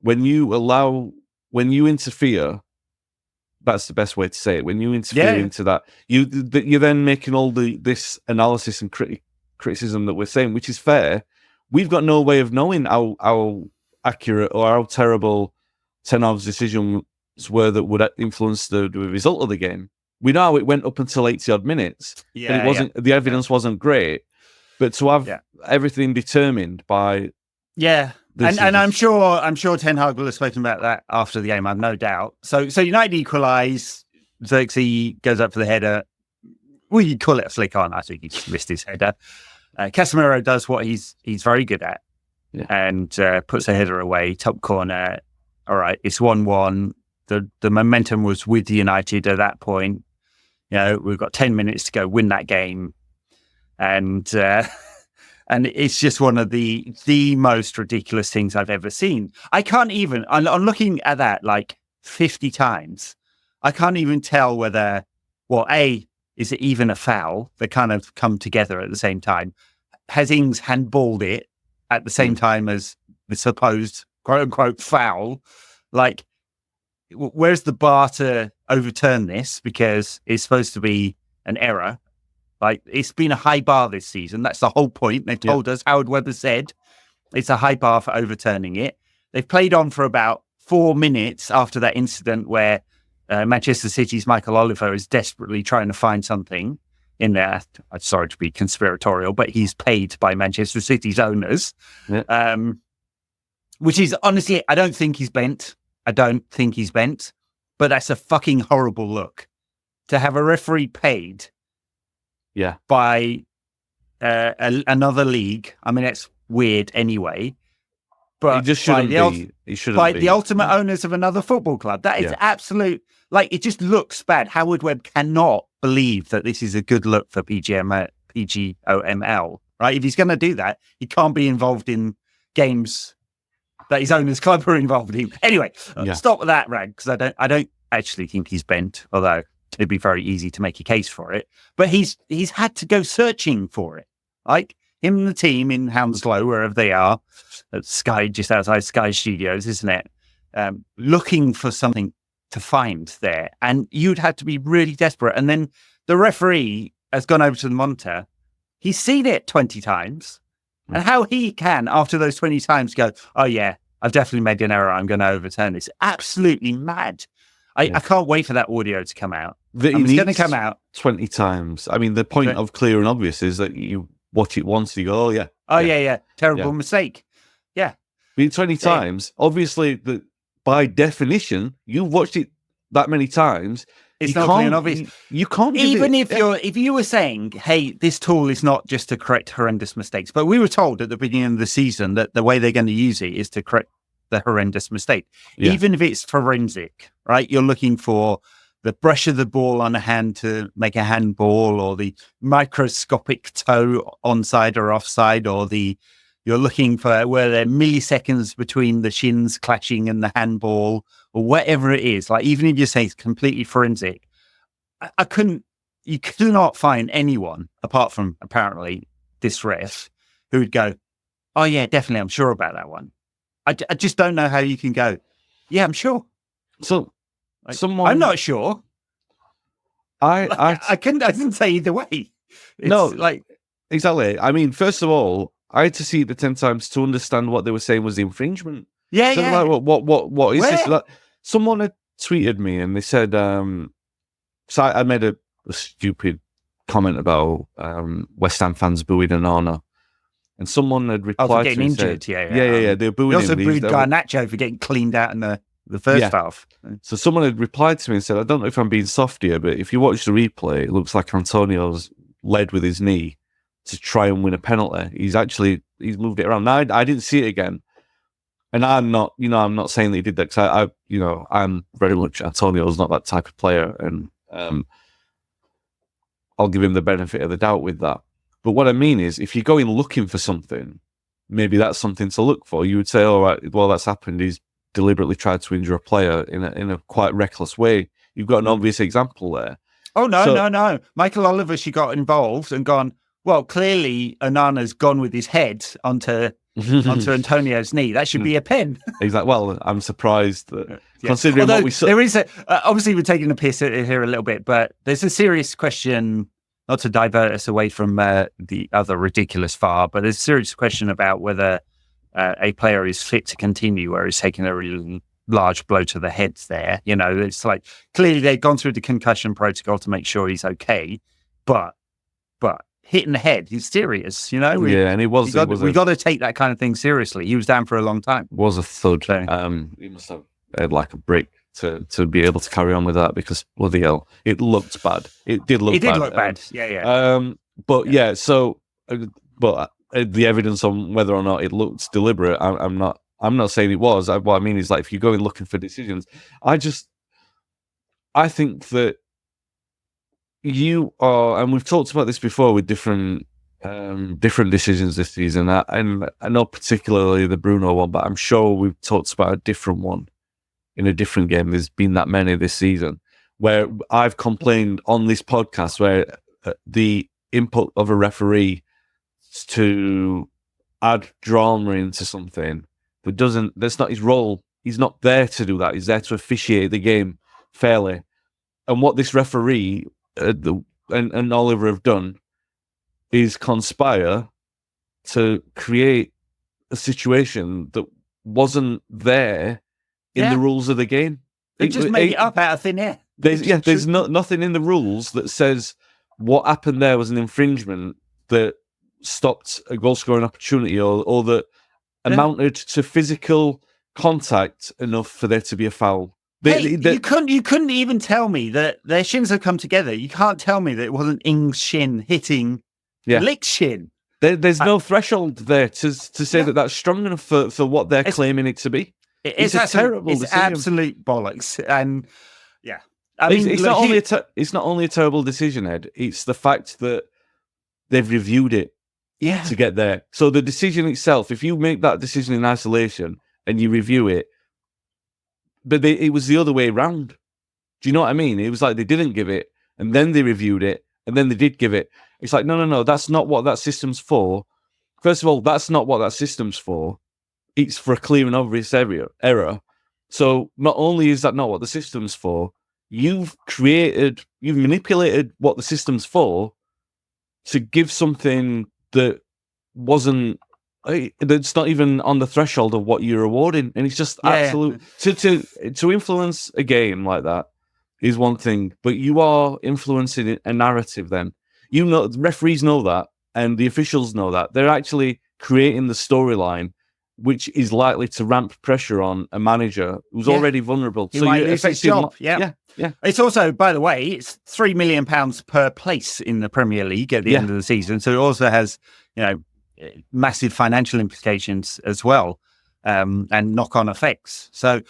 when you interfere, that's the best way to say it. When you interfere into that, you're then making all this analysis and criticism that we're saying, which is fair. We've got no way of knowing how accurate or how terrible Ten Hag's decisions were that would influence the result of the game. We know how it went up until 80-odd minutes, but it wasn't. The evidence wasn't great. But to have everything determined by and I'm sure Ten Hag will have spoken about that after the game. I've no doubt. So United equalise. Xerxes goes up for the header. Well, you call it a flick on. I think he missed his header. Casemiro does what he's very good at, and puts a header away, top corner. All right, it's 1-1. The momentum was with United at that point. You know, we've got 10 minutes to go win that game, and it's just one of the most ridiculous things I've ever seen. I can't even. I'm looking at that like 50 times. I can't even tell whether, is it even a foul? They kind of come together at the same time. Has Ings handballed it at the same time as the supposed quote unquote foul? Like, where's the bar to overturn this? Because it's supposed to be an error. Like, it's been a high bar this season. That's the whole point. They've told us, Howard Webber said, it's a high bar for overturning it. They've played on for about 4 minutes after that incident where Manchester City's Michael Oliver is desperately trying to find something in there. I'm sorry to be conspiratorial, but he's paid by Manchester City's owners. Yeah. Which is, honestly, I don't think he's bent. But that's a fucking horrible look. To have a referee paid by another league. I mean, it's weird anyway. But he just shouldn't be. He shouldn't by be. the ultimate owners of another football club. That is absolute. Like, it just looks bad. Howard Webb cannot believe that this is a good look for PGOML, right? If he's going to do that, he can't be involved in games that his owner's club are involved in. Anyway, stop with that, Rag, because I don't actually think he's bent, although it'd be very easy to make a case for it. But he's had to go searching for it. Like, him and the team in Hounslow, wherever they are, at Sky, just outside Sky Studios, isn't it? Looking for something to find there. And you'd have to be really desperate. And then the referee has gone over to the monitor. He's seen it 20 times. And how he can, after those 20 times, go, oh, yeah, I've definitely made an error. I'm going to overturn this. Absolutely mad. I can't wait for that audio to come out. It's going to come out 20 times. I mean, the point of clear and obvious is that you watch it once, you go, oh, yeah. Oh, yeah. Terrible mistake. Yeah. 20 times. Obviously, by definition, you've watched it that many times. It's not clear and obvious. You can't even if you were saying, hey, this tool is not just to correct horrendous mistakes, but we were told at the beginning of the season that the way they're going to use it is to correct the horrendous mistake. Yeah. Even if it's forensic, right? You're looking for the brush of the ball on a hand to make a handball, or the microscopic toe onside or offside, or you're looking for where there are milliseconds between the shins clashing and the handball, or whatever it is. Like, even if you say it's completely forensic, you could not find anyone, apart from apparently this ref, who would go, oh yeah, definitely, I'm sure about that one. I just don't know how you can go, yeah, I'm sure. So, I'm not sure. I didn't say either way. Exactly. I mean, first of all, I had to see it the 10 times to understand what they were saying was the infringement. Yeah, so yeah. Like, what is this? Like, someone had tweeted me and they said, so I made a stupid comment about West Ham fans booing Onana. And someone had replied for getting injured. Said, yeah. They were booing him. They also booed Garnacho for getting cleaned out in the first half. So someone had replied to me and said, I don't know if I'm being soft here, but if you watch the replay, it looks like Antonio's led with his knee to try and win a penalty. He's moved it around. Now, I didn't see it again. And I'm not saying that he did that, because I'm very much, Antonio's not that type of player. And I'll give him the benefit of the doubt with that. But what I mean is, if you're going looking for something, maybe that's something to look for. You would say, all right, well, that's happened. He's deliberately tried to injure a player in a quite reckless way. You've got an obvious example there. Oh, no. Michael Oliver, she got involved and gone, well, clearly Onana's gone with his head onto Antonio's knee. That should be a pen. Exactly. Well, I'm surprised that considering what we saw. There is obviously we're taking a piss here a little bit, but there's a serious question, not to divert us away from the other ridiculous VAR, but there's a serious question about whether a player is fit to continue where he's taking a really large blow to the head there. You know, it's like, clearly they've gone through the concussion protocol to make sure he's okay, but hitting the head, he's serious, you know? And he was. We got to take that kind of thing seriously. He was down for a long time. Was a thud. So. He must have had like a brick to be able to carry on with that, because bloody hell, it looked bad. It did look bad. Yeah. But the evidence on whether or not it looked deliberate, I'm not saying it was. What I mean is, like, if you're going looking for decisions, I think that you are, and we've talked about this before with different decisions this season, and I know particularly the Bruno one, but I'm sure we've talked about a different one in a different game. There's been that many this season where I've complained on this podcast where the input of a referee to add drama into something that's not his role. He's not there to do that. He's there to officiate the game fairly. And what this referee and Oliver have done is conspire to create a situation that wasn't there in the rules of the game. They just made it up out of thin air. There's nothing in the rules that says what happened there was an infringement that stopped a goal scoring opportunity or that amounted to physical contact enough for there to be a foul. You couldn't even tell me that their shins have come together. You can't tell me that it wasn't Ing's shin hitting Lick's shin. There's no threshold there to say that that's strong enough for what they're claiming it to be. It's a terrible decision. It's absolute bollocks. And I mean, it's not only a terrible decision, Ed. It's the fact that they've reviewed it to get there. So the decision itself, if you make that decision in isolation and you review it, but it was the other way around. Do you know what I mean? It was like they didn't give it, and then they reviewed it, and then they did give it. It's like, no, that's not what that system's for. First of all, that's not what that system's for. It's for a clear and obvious error. So not only is that not what the system's for, you've manipulated what the system's for to give something that wasn't, that's not even on the threshold of what you're awarding. And it's just absolute. To influence a game like that is one thing, but you are influencing a narrative then. The referees know that, and the officials know that. They're actually creating the storyline which is likely to ramp pressure on a manager who's already vulnerable. He might lose his job. Yeah. It's also, by the way, it's £3 million per place in the Premier League at the end of the season. So it also has, massive financial implications as well, and knock-on effects. So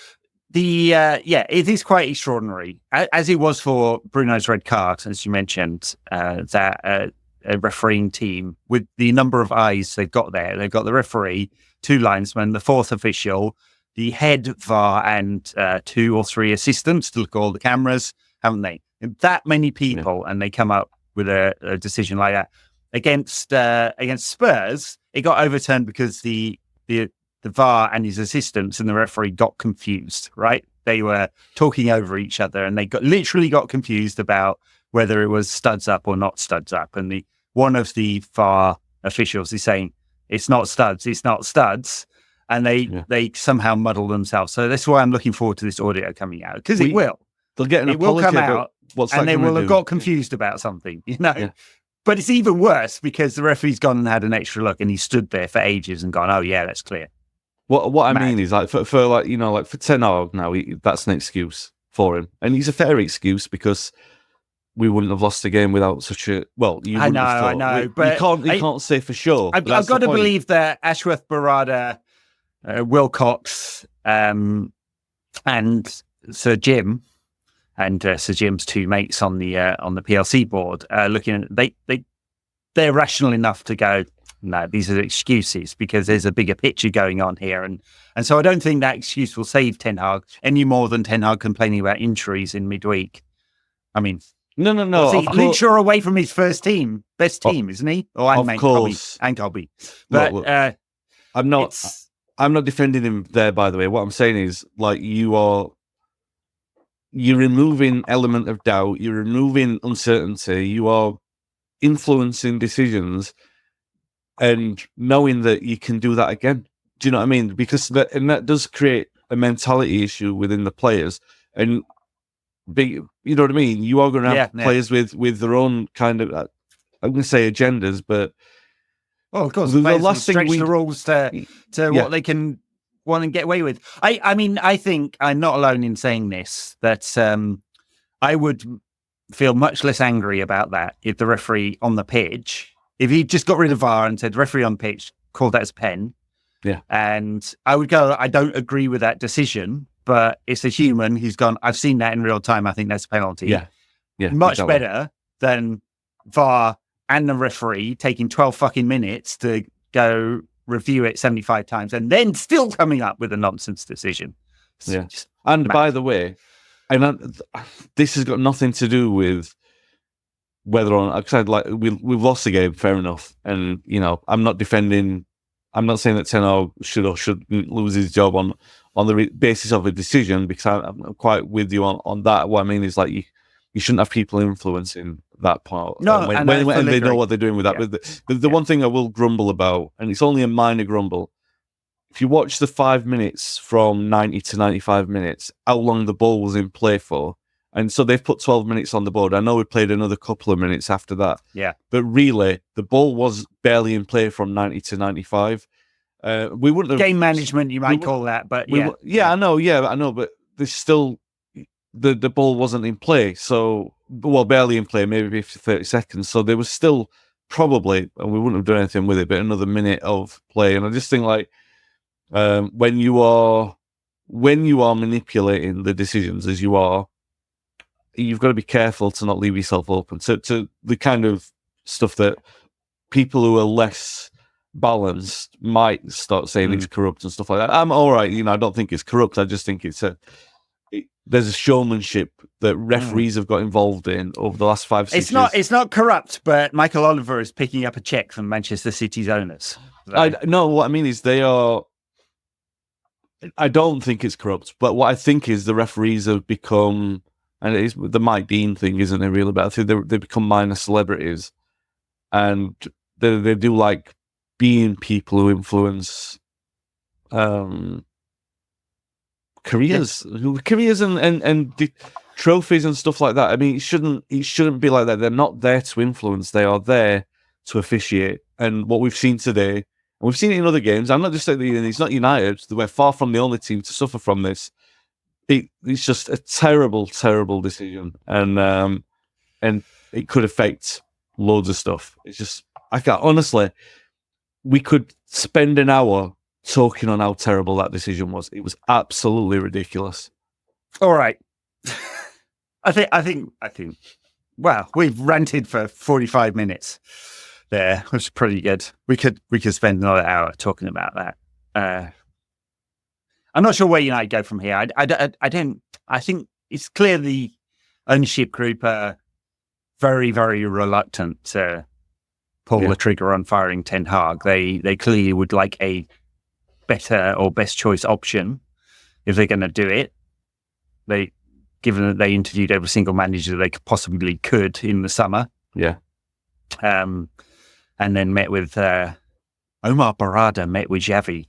it is quite extraordinary, as it was for Bruno's red card, as you mentioned, that a refereeing team, with the number of eyes they've got there. They've got the referee, 2 linesmen, the 4th official, the head VAR, and 2 or 3 assistants to look at all the cameras, haven't they? That many people, and they come up with a decision like that. Against Spurs, it got overturned because the VAR and his assistants and the referee got confused, right? They were talking over each other, and they literally got confused about whether it was studs up or not studs up. And one of the VAR officials is saying, it's not studs. And they somehow muddle themselves. So that's why I'm looking forward to this audio coming out, because it will. They'll get an apology. It will come out, and they will have got confused confused about something, Yeah. But it's even worse because the referee's gone and had an extra look, and he stood there for ages and gone, "Oh yeah, that's clear." What I mean is, like, for Ten Hag now, that's an excuse for him, and he's a fair excuse because we wouldn't have lost the game without such a I know, but you can't say for sure. I've got to believe that Ashworth Barada, Wilcox, and Sir Jim, and Sir Jim's 2 mates on the PLC board, looking at they're rational enough to go, no, these are excuses because there's a bigger picture going on here, and so I don't think that excuse will save Ten Hag any more than Ten Hag complaining about injuries in midweek. I mean. No. Luke's away from his first team, best team, isn't he? Of course, and Colby. But I'm not defending him there. By the way, what I'm saying is, like, you're removing element of doubt. You're removing uncertainty. You are influencing decisions, and knowing that you can do that again. Do you know what I mean? Because that does create a mentality issue within the players, and. You know what I mean? You are going to have players with their own kind of, I'm going to say agendas, but of course, the last thing stretch the rules to what they can want and get away with. I mean, I think I'm not alone in saying this, that I would feel much less angry about that if the referee on the pitch, if he just got rid of VAR and said referee on pitch, called that as pen. Yeah. And I would go, I don't agree with that decision. But it's a human who's gone, I've seen that in real time. I think that's a penalty. Yeah. Much better than VAR and the referee taking 12 fucking minutes to go review it 75 times and then still coming up with a nonsense decision. And by the way, this has got nothing to do with whether or not, like, we've lost the game, fair enough. And, I'm not saying that Ten Hag should or shouldn't lose his job on the basis of a decision, because I'm quite with you on that. What I mean is, like, you shouldn't have people influencing that part. No, when they know what they're doing with that. Yeah. But the one thing I will grumble about, and it's only a minor grumble, if you watch the 5 minutes from 90 to 95 minutes, how long the ball was in play for. And so they've put 12 minutes on the board. I know we played another couple of minutes after that. Yeah. But really, the ball was barely in play from 90 to 95. We wouldn't have... Game management, you might call that, but I know, but there's still... The ball wasn't in play, so... Well, barely in play, maybe 50, 30 seconds. So there was still probably, and we wouldn't have done anything with it, but another minute of play. And I just think, like, when you are manipulating the decisions as you are, you've got to be careful to not leave yourself open to the kind of stuff that people who are less balanced might start saying it's corrupt and stuff like that. I'm all right, I don't think it's corrupt. I just think there's a showmanship that referees have got involved in over the last 5-6 years. It's not corrupt, but Michael Oliver is picking up a check from Manchester City's owners. So. No, what I mean is they are... I don't think it's corrupt, but what I think is the referees have become... And it is the Mike Dean thing, isn't it, really? But I think they become minor celebrities. And they do like being people who influence careers and trophies and stuff like that. I mean, it shouldn't be like that. They're not there to influence. They are there to officiate. And what we've seen today, and we've seen it in other games, I'm not just saying it's not United. We're far from the only team to suffer from this. It's just a terrible, terrible decision, and it could affect loads of stuff. It's just, I can't, honestly, we could spend an hour talking on how terrible that decision was. It was absolutely ridiculous. All right, I think. Well, we've ranted for 45 minutes there, which is pretty good. We could spend another hour talking about that. I'm not sure where United go from here. I think it's clear the ownership group are very, very reluctant to pull the trigger on firing Ten Hag. They clearly would like a better or best choice option if they're going to do it. Given that they interviewed every single manager they possibly could in the summer. Yeah. And then met with Omar Barada, met with Xavi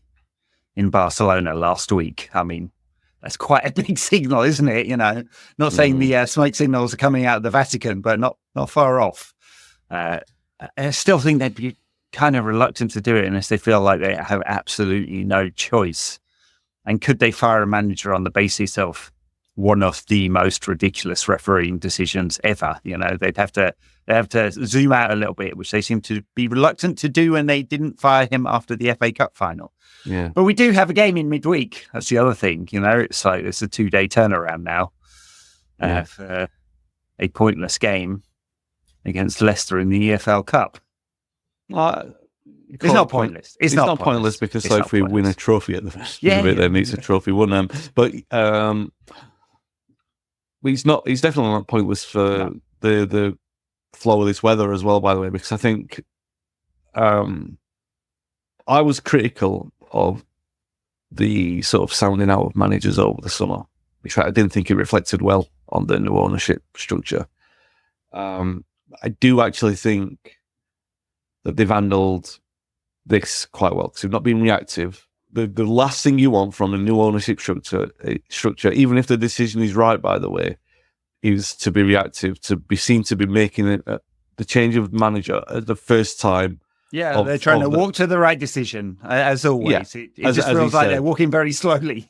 in Barcelona last week. I mean, that's quite a big signal, isn't it? Not saying the smoke signals are coming out of the Vatican, but not far off. I still think they'd be kind of reluctant to do it unless they feel like they have absolutely no choice. And could they fire a manager on the basis of one of the most ridiculous refereeing decisions ever? They'd have to zoom out a little bit, which they seem to be reluctant to do when they didn't fire him after the FA Cup final. Yeah. But we do have a game in midweek. That's the other thing. It's like it's a 2-day turnaround now for a pointless game against Leicester in the EFL Cup. It's not pointless. It's not pointless because if we win a trophy at the end of it, then it's a trophy won. But he's definitely not pointless for the flow of this weather as well, by the way, because I think I was critical of the sort of sounding out of managers over the summer, which I didn't think it reflected well on the new ownership structure. I do actually think that they've handled this quite well because they've not been reactive. The last thing you want from a new ownership structure, even if the decision is right, by the way, is to be reactive, to be seen to be making the change of manager at the first time. Yeah, they're trying to walk to the right decision, as always. Yeah, it just feels like they're walking very slowly.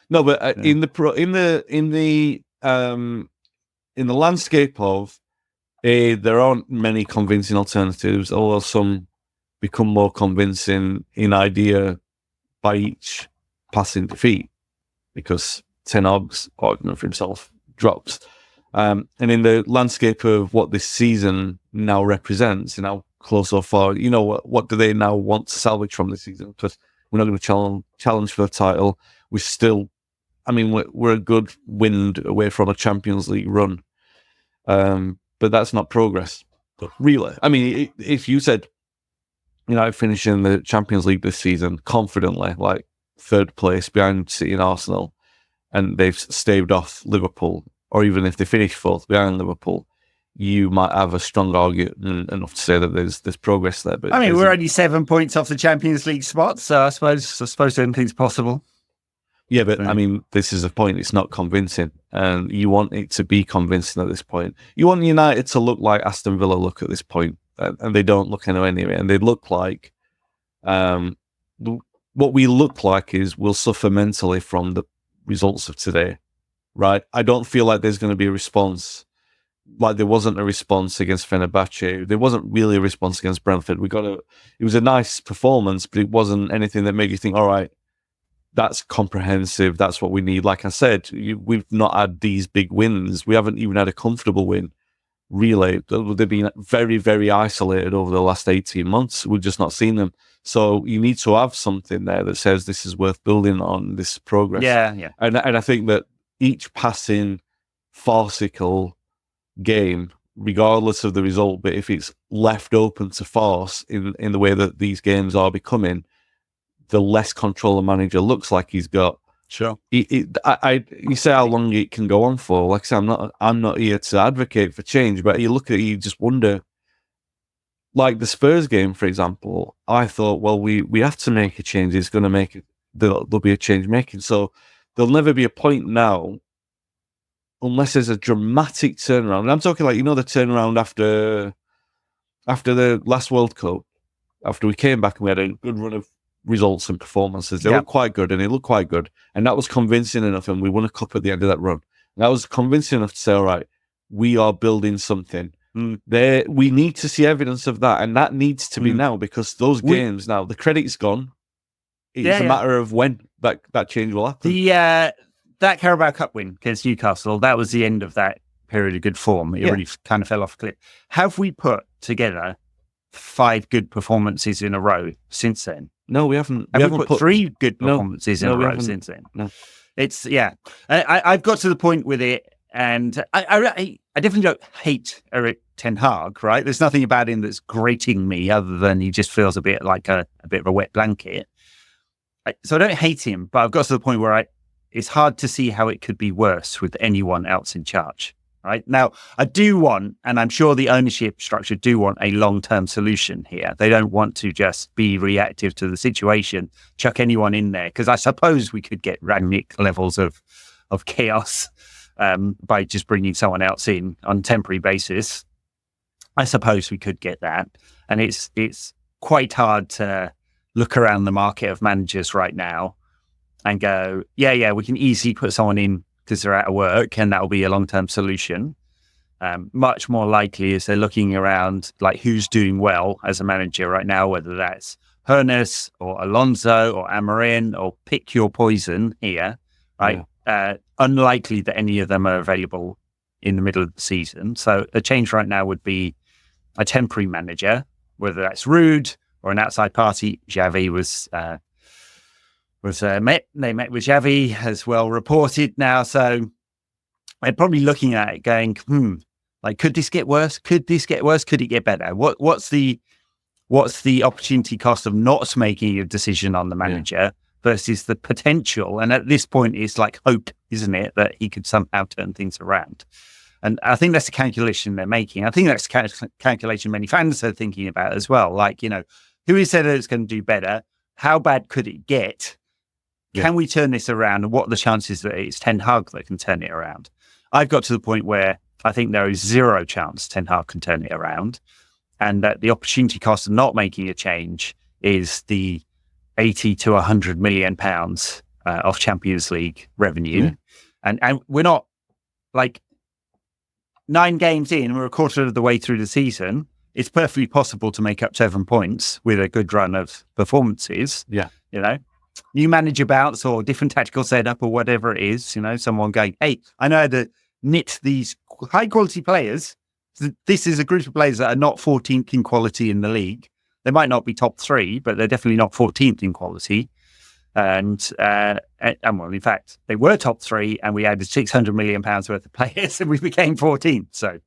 No, but in the landscape of there aren't many convincing alternatives, although some become more convincing in idea by each passing defeat, because Ten Hag's argument for himself drops. And in the landscape of what this season now represents, close or far, what do they now want to salvage from this season? Because we're not going to challenge for the title. We're still, we're a good wind away from a Champions League run. But that's not progress. Really. If you said, finishing the Champions League this season confidently, like third place behind City and Arsenal, and they've staved off Liverpool, or even if they finish fourth behind Liverpool, you might have a strong argument enough to say that there's progress there. But I mean, we're only 7 points off the Champions League spot, so I suppose anything's possible. Yeah, but I mean, this is a point. It's not convincing, and you want it to be convincing at this point. You want United to look like Aston Villa look at this point, and they don't look anywhere near it. And they look like what we look like is we'll suffer mentally from the results of today, right? I don't feel like there's going to be a response. Like there wasn't a response against Fenerbahce. There wasn't really a response against Brentford. It was a nice performance, but it wasn't anything that made you think, all right, that's comprehensive. That's what we need. Like I said, we've not had these big wins. We haven't even had a comfortable win, really. They've been very, very isolated over the last 18 months. We've just not seen them. So you need to have something there that says this is worth building on, this progress. Yeah. And I think that each passing farcical game, regardless of the result, but if it's left open to farce in the way that these games are becoming, the less control a manager looks like he's got. Sure. You say how long it can go on for. Like I say, I'm not here to advocate for change, but you look at it, you just wonder. Like the Spurs game, for example, I thought, well, we have to make a change. It's going to make it. There'll be a change making. So there'll never be a point now, unless there's a dramatic turnaround. And I'm talking like, the turnaround after the last World Cup, after we came back and we had a good run of results and performances. They looked quite good, and it looked quite good. And that was convincing enough, and we won a cup at the end of that run. And that was convincing enough to say, all right, we are building something. There, we need to see evidence of that, and that needs to be now, because those games now, the credit's gone. It's a matter of when that change will happen. That Carabao Cup win against Newcastle, that was the end of that period of good form. It really kind of fell off a cliff. Have we put together 5 good performances in a row since then? No, we haven't. Have we put 3 good performances in a row since then? No. It's, I've got to the point with it, and I definitely don't hate Erik Ten Hag, right? There's nothing about him that's grating me other than he just feels a bit like a bit of a wet blanket. So I don't hate him, but I've got to the point where it's hard to see how it could be worse with anyone else in charge. Right now, I do want, and I'm sure the ownership structure do want, a long-term solution here. They don't want to just be reactive to the situation, chuck anyone in there, because I suppose we could get Rangnick levels of chaos by just bringing someone else in on a temporary basis. I suppose we could get that, and it's quite hard to look around the market of managers right now and go, yeah, we can easily put someone in because they're out of work, and that'll be a long-term solution. Much more likely is they're looking around like who's doing well as a manager right now, whether that's Hoeneß or Alonso or Amorim, or pick your poison here, right? Yeah. Unlikely that any of them are available in the middle of the season. So a change right now would be a temporary manager, whether that's Ruud or an outside party. Xavi was met. They met with Xavi, as well reported now. So they're probably looking at it going, like, could this get worse? Could this get worse? Could it get better? What's the opportunity cost of not making a decision on the manager versus the potential? And at this point, it's like hope, isn't it, that he could somehow turn things around? And I think that's the calculation they're making. I think that's the calculation many fans are thinking about as well. Like, who has said that it's going to do better? How bad could it get? Can we turn this around? And what are the chances that it's Ten Hag that can turn it around? I've got to the point where I think there is 0 chance Ten Hag can turn it around, and that the opportunity cost of not making a change is the 80 to 100 million pounds of Champions League revenue. And we're not like 9 games in, we're a quarter of the way through the season. It's perfectly possible to make up 7 points with a good run of performances. New manager bounce or different tactical setup or whatever it is, someone going, hey, I know how to knit these high quality players. This is a group of players that are not 14th in quality in the league. They might not be top 3, but they're definitely not 14th in quality. And well, in fact, they were top 3, and we added 600 million pounds worth of players, and we became 14th. So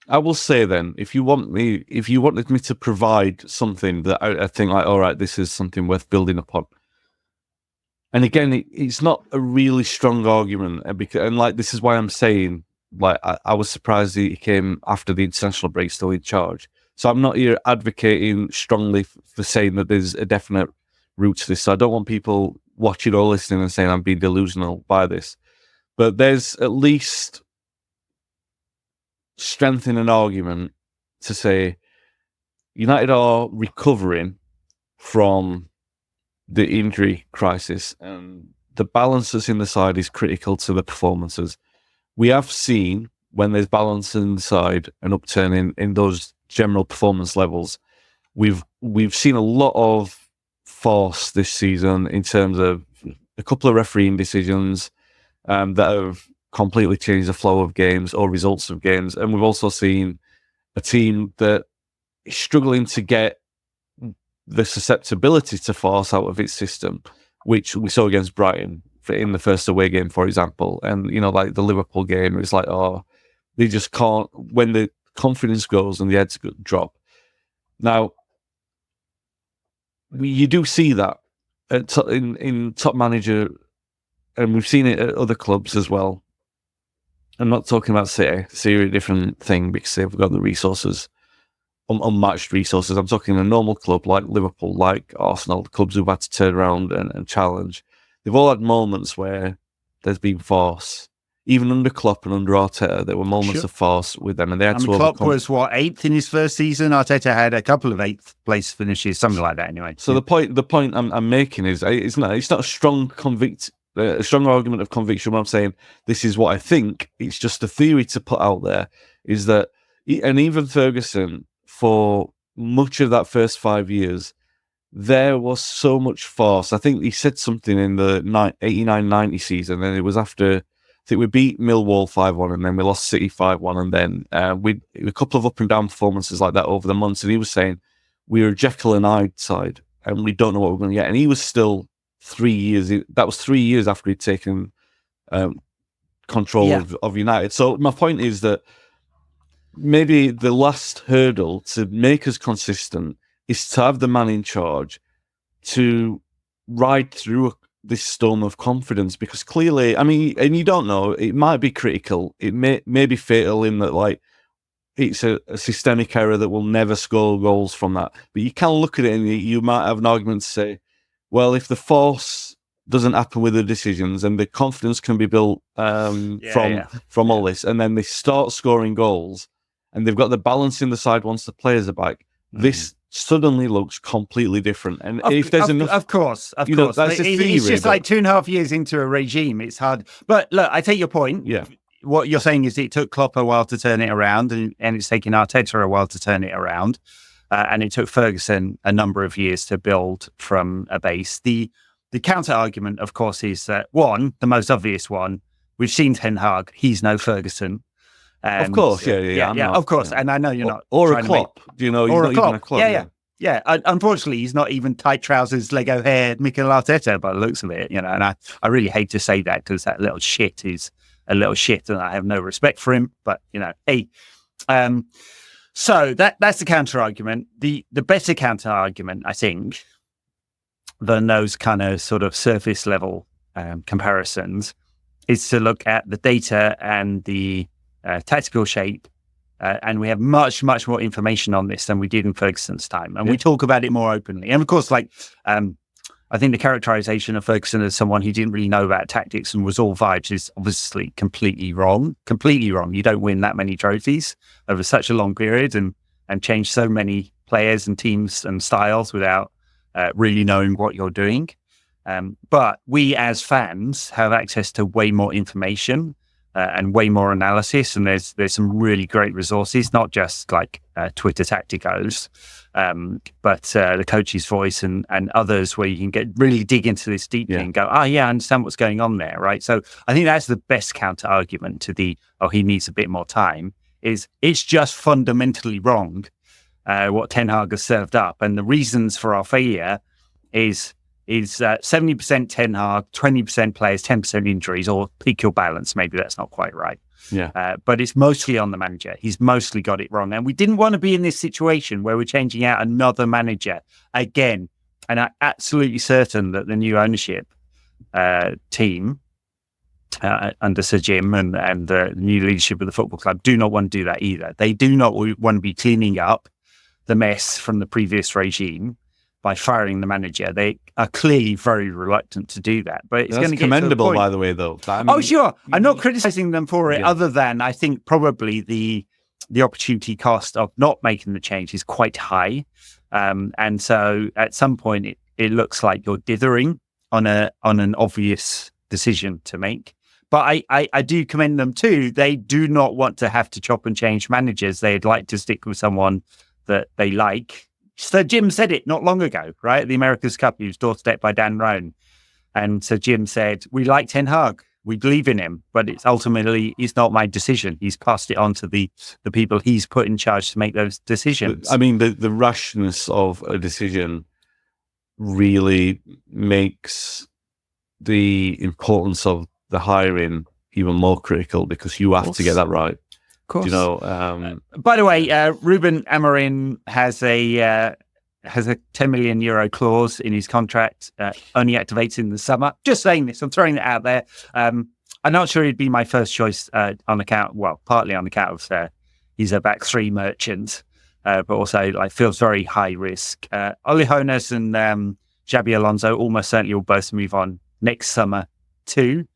I will say then, if you wanted me to provide something that I think like, all right, this is something worth building upon. And again, it's not a really strong argument, and like this is why I'm saying Like I was surprised he came after the international break still in charge. So I'm not here advocating strongly for saying that there's a definite route to this. So I don't want people watching or listening and saying I'm being delusional by this. But there's at least strength in an argument to say United are recovering from the injury crisis, and the balance that's in the side is critical to the performances. We have seen when there's balance inside an upturn in those general performance levels. We've seen a lot of force this season in terms of a couple of refereeing decisions that have completely changed the flow of games or results of games, and we've also seen a team that is struggling to get the susceptibility to force out of its system, which we saw against Brighton in the first away game, for example. And, like the Liverpool game, it's like, they just can't, when the confidence goes and the heads drop. Now, you do see that in top manager, and we've seen it at other clubs as well. I'm not talking about City. City are a different thing because they've got the resources, unmatched resources. I'm talking a normal club like Liverpool, like Arsenal, the clubs who've had to turn around and challenge. They've all had moments where there's been force. Even under Klopp and under Arteta, there were moments of force with them, and they had to Klopp overcome. was 8th in his first season. Arteta had a couple of 8th place finishes, something like that. Anyway, so the point I'm making is it's not a strong a strong argument of conviction. When I'm saying this is what I think, it's just a theory to put out there. Is that, and even Ferguson, for much of that first 5 years, there was so much force. I think he said something in the 89-90 season, and it was after, I think we beat Millwall 5-1, and then we lost City 5-1, and then we a couple of up and down performances like that over the months, and he was saying we're a Jekyll and Hyde side, and we don't know what we're going to get. And he was still 3 years, that was 3 years after he'd taken control of United. So my point is that maybe the last hurdle to make us consistent is to have the man in charge to ride through this storm of confidence, because clearly, I mean, and you don't know, it might be critical, it may be fatal in that, like, it's a systemic error that will never score goals from that. But you can look at it and you might have an argument to say, well, if the force doesn't happen with the decisions and the confidence can be built from all this, and then they start scoring goals and they've got the balance in the side once the players are back, this suddenly looks completely different. And if there's enough, of course, that's a theory, it's just like 2.5 years into a regime. It's hard, but look, I take your point. Yeah, what you're saying is it took Klopp a while to turn it around, and it's taken Arteta a while to turn it around, and it took Ferguson a number of years to build from a base. The counter argument, of course, is that the most obvious one. We've seen Ten Hag; he's no Ferguson. Of course, yeah, of course. And I know you're not. Or a Klopp, he's not even a Klopp. Yeah. Unfortunately, he's not even tight trousers, Lego hair, Mikel Arteta by the looks of it, And I really hate to say that, because that little shit is a little shit, and I have no respect for him. But hey, so that's the counter argument. The better counter argument, I think, than those kind of sort of surface level comparisons, is to look at the data and the tactical shape, and we have much, much more information on this than we did in Ferguson's time, and we talk about it more openly. And of course, I think the characterization of Ferguson as someone who didn't really know about tactics and was all vibes is obviously completely wrong. You don't win that many trophies over such a long period and change so many players and teams and styles without really knowing what you're doing. But we as fans have access to way more information and way more analysis, and there's some really great resources, not just like Twitter tacticos, but the Coach's Voice and others, where you can really dig into this deeply and go, I understand what's going on there, right? So I think that's the best counter argument to he needs a bit more time, is it's just fundamentally wrong what Ten Hag has served up, and the reasons for our failure is 70% Ten Hag, 20% players, 10% injuries, or pick your balance. Maybe that's not quite right. Yeah. But it's mostly on the manager. He's mostly got it wrong. And we didn't want to be in this situation where we're changing out another manager again. And I'm absolutely certain that the new ownership team under Sir Jim and the new leadership of the football club do not want to do that either. They do not want to be cleaning up the mess from the previous regime by firing the manager. They are clearly very reluctant to do that. But it's going to get commendable, to a point. by the way, though. Sure. I'm not criticizing them for it, other than I think probably the opportunity cost of not making the change is quite high. And so at some point it looks like you're dithering on an obvious decision to make. But I do commend them too. They do not want to have to chop and change managers. They'd like to stick with someone that they like. Sir Jim said it not long ago, right? At the America's Cup, he was doorstepped by Dan Roan. And Sir Jim said, we like Ten Hag. We believe in him, but it's not my decision. He's passed it on to the people he's put in charge to make those decisions. I mean, the rashness of a decision really makes the importance of the hiring even more critical, because you have to get that right. Of course. You know. By the way, Ruben Amorim has a 10 million euro clause in his contract. Only activates in the summer. Just saying this. I'm throwing that out there. I'm not sure he'd be my first choice partly on account of he's a back three merchant, but also feels very high risk. Oli Hoeneß and Xabi Alonso almost certainly will both move on next summer too.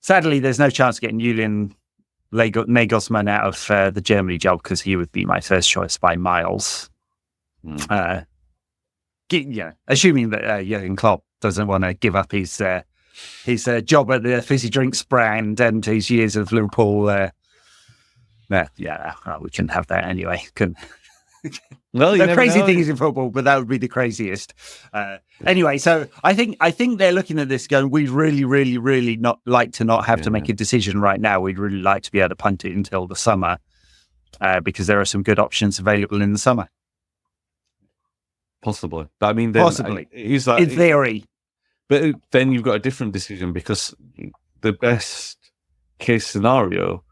Sadly, there's no chance of getting Julian Nagelsmann out of the Germany job, because he would be my first choice by miles. Assuming that Jurgen Klopp doesn't want to give up his job at the fizzy drinks brand and his years of Liverpool. We can have that anyway. Well, the crazy thing is in football, but that would be the craziest. Anyway, so I think they're looking at this going, we'd really, really, really not like to not have to make a decision right now. We'd really like to be able to punt it until the summer, because there are some good options available in the summer. Possibly. But I mean, possibly. In theory. But then you've got a different decision, because the best case scenario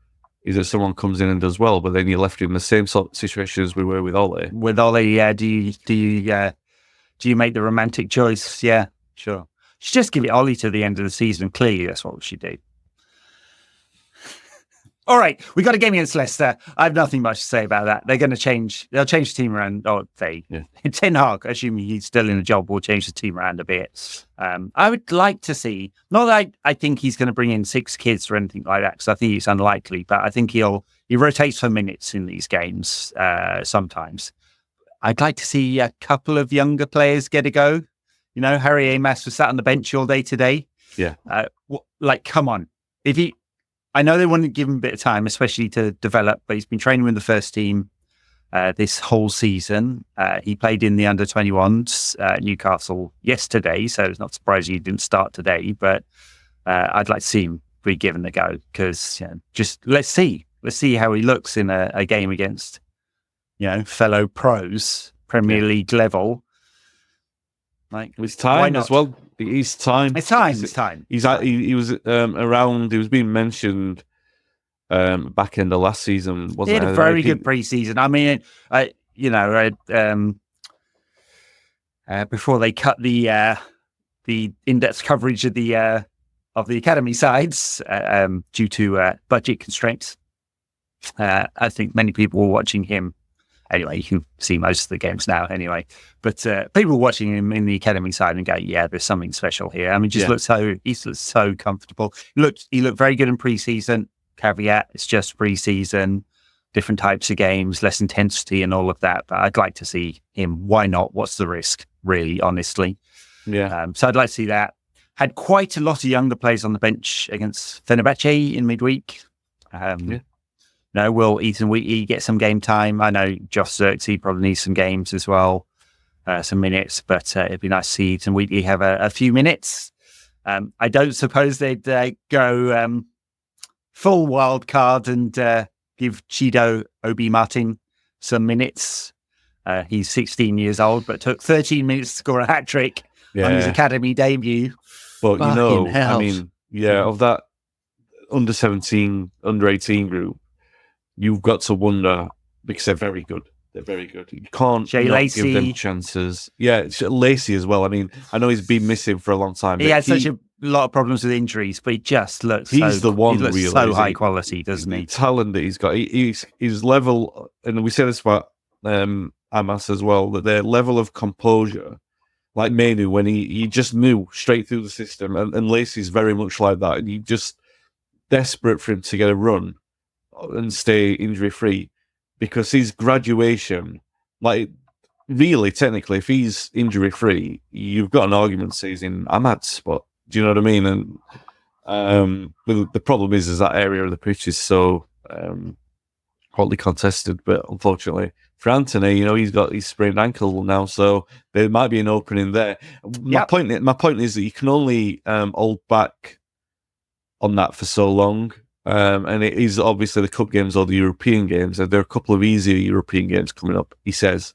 is that someone comes in and does well, but then you're left in the same sort of situation as we were with Ole. With Ole, do you make the romantic choice? Yeah, sure. Should just give it Ole to the end of the season. Clearly, that's what we should do. All right, we got a game against Leicester. I have nothing much to say about that. They'll change the team around. Ten Hag, assuming he's still in the job, will change the team around a bit. I would like to see, not that I think he's going to bring in 6 kids or anything like that, because I think it's unlikely, but I think he rotates for minutes in these games sometimes. I'd like to see a couple of younger players get a go. You know, Harry Amas was sat on the bench all day today. Yeah. Come on. I know they want to give him a bit of time, especially to develop, but he's been training with the first team this whole season. He played in the under-21s at Newcastle yesterday, so it's not surprising he didn't start today, but I'd like to see him be given a go, because just let's see how he looks in a game against fellow pros, Premier League level. It's time as well. It's time. It's time. He was around. He was being mentioned back in the last season. Wasn't he had a very good preseason. I mean, before they cut the in-depth coverage of the academy sides due to budget constraints, I think many people were watching him. Anyway, you can see most of the games now anyway. But people watching him in the academy side and go, yeah, there's something special here. I mean, he looks so comfortable. He looked very good in pre-season. Caveat, it's just pre-season, different types of games, less intensity and all of that. But I'd like to see him. Why not? What's the risk, really, honestly? Yeah. So I'd like to see that. Had quite a lot of younger players on the bench against Fenerbahce in midweek. Will Ethan Wheatley get some game time? I know Josh Xerxes probably needs some games as well, some minutes, but it'd be nice to see Ethan Wheatley have a few minutes. I don't suppose they'd go full wild card and give Chido Obi Martin some minutes. He's 16 years old, but took 13 minutes to score a hat-trick on his academy debut. But, of that under-17, under-18 group, you've got to wonder, because they're very good. They're very good. You can't give them chances. Yeah, Lacey as well. I mean, I know he's been missing for a long time. He had such lot of problems with injuries, but he just looks He's the one, really, so high quality, doesn't he? The talent that he's got. He's level, and we say this about Amas as well, that their level of composure, like Manu, when he just knew straight through the system, and Lacey's very much like that, and you just desperate for him to get a run and stay injury free, because his graduation, like, really, technically, if he's injury free, you've got an argument to say he's in Ahmad's spot. Do you know what I mean? And the problem is that area of the pitch is so hotly contested. But unfortunately for Anthony, he's got his sprained ankle now, so there might be an opening there. My point is that you can only hold back on that for so long. And it is obviously the cup games or the European games, and there are a couple of easier European games coming up, he says.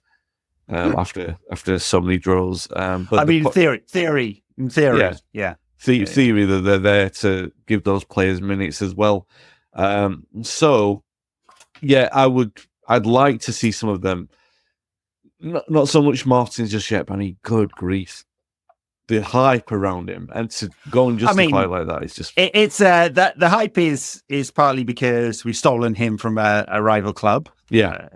After so many draws, but I mean, theory, yeah. Theory that they're there to give those players minutes as well. So, yeah, I'd like to see some of them. Not so much Martins just yet, but good grief, the hype around him, and to go and justify like that is just it's that the hype is partly because we've stolen him from a rival club. Yeah.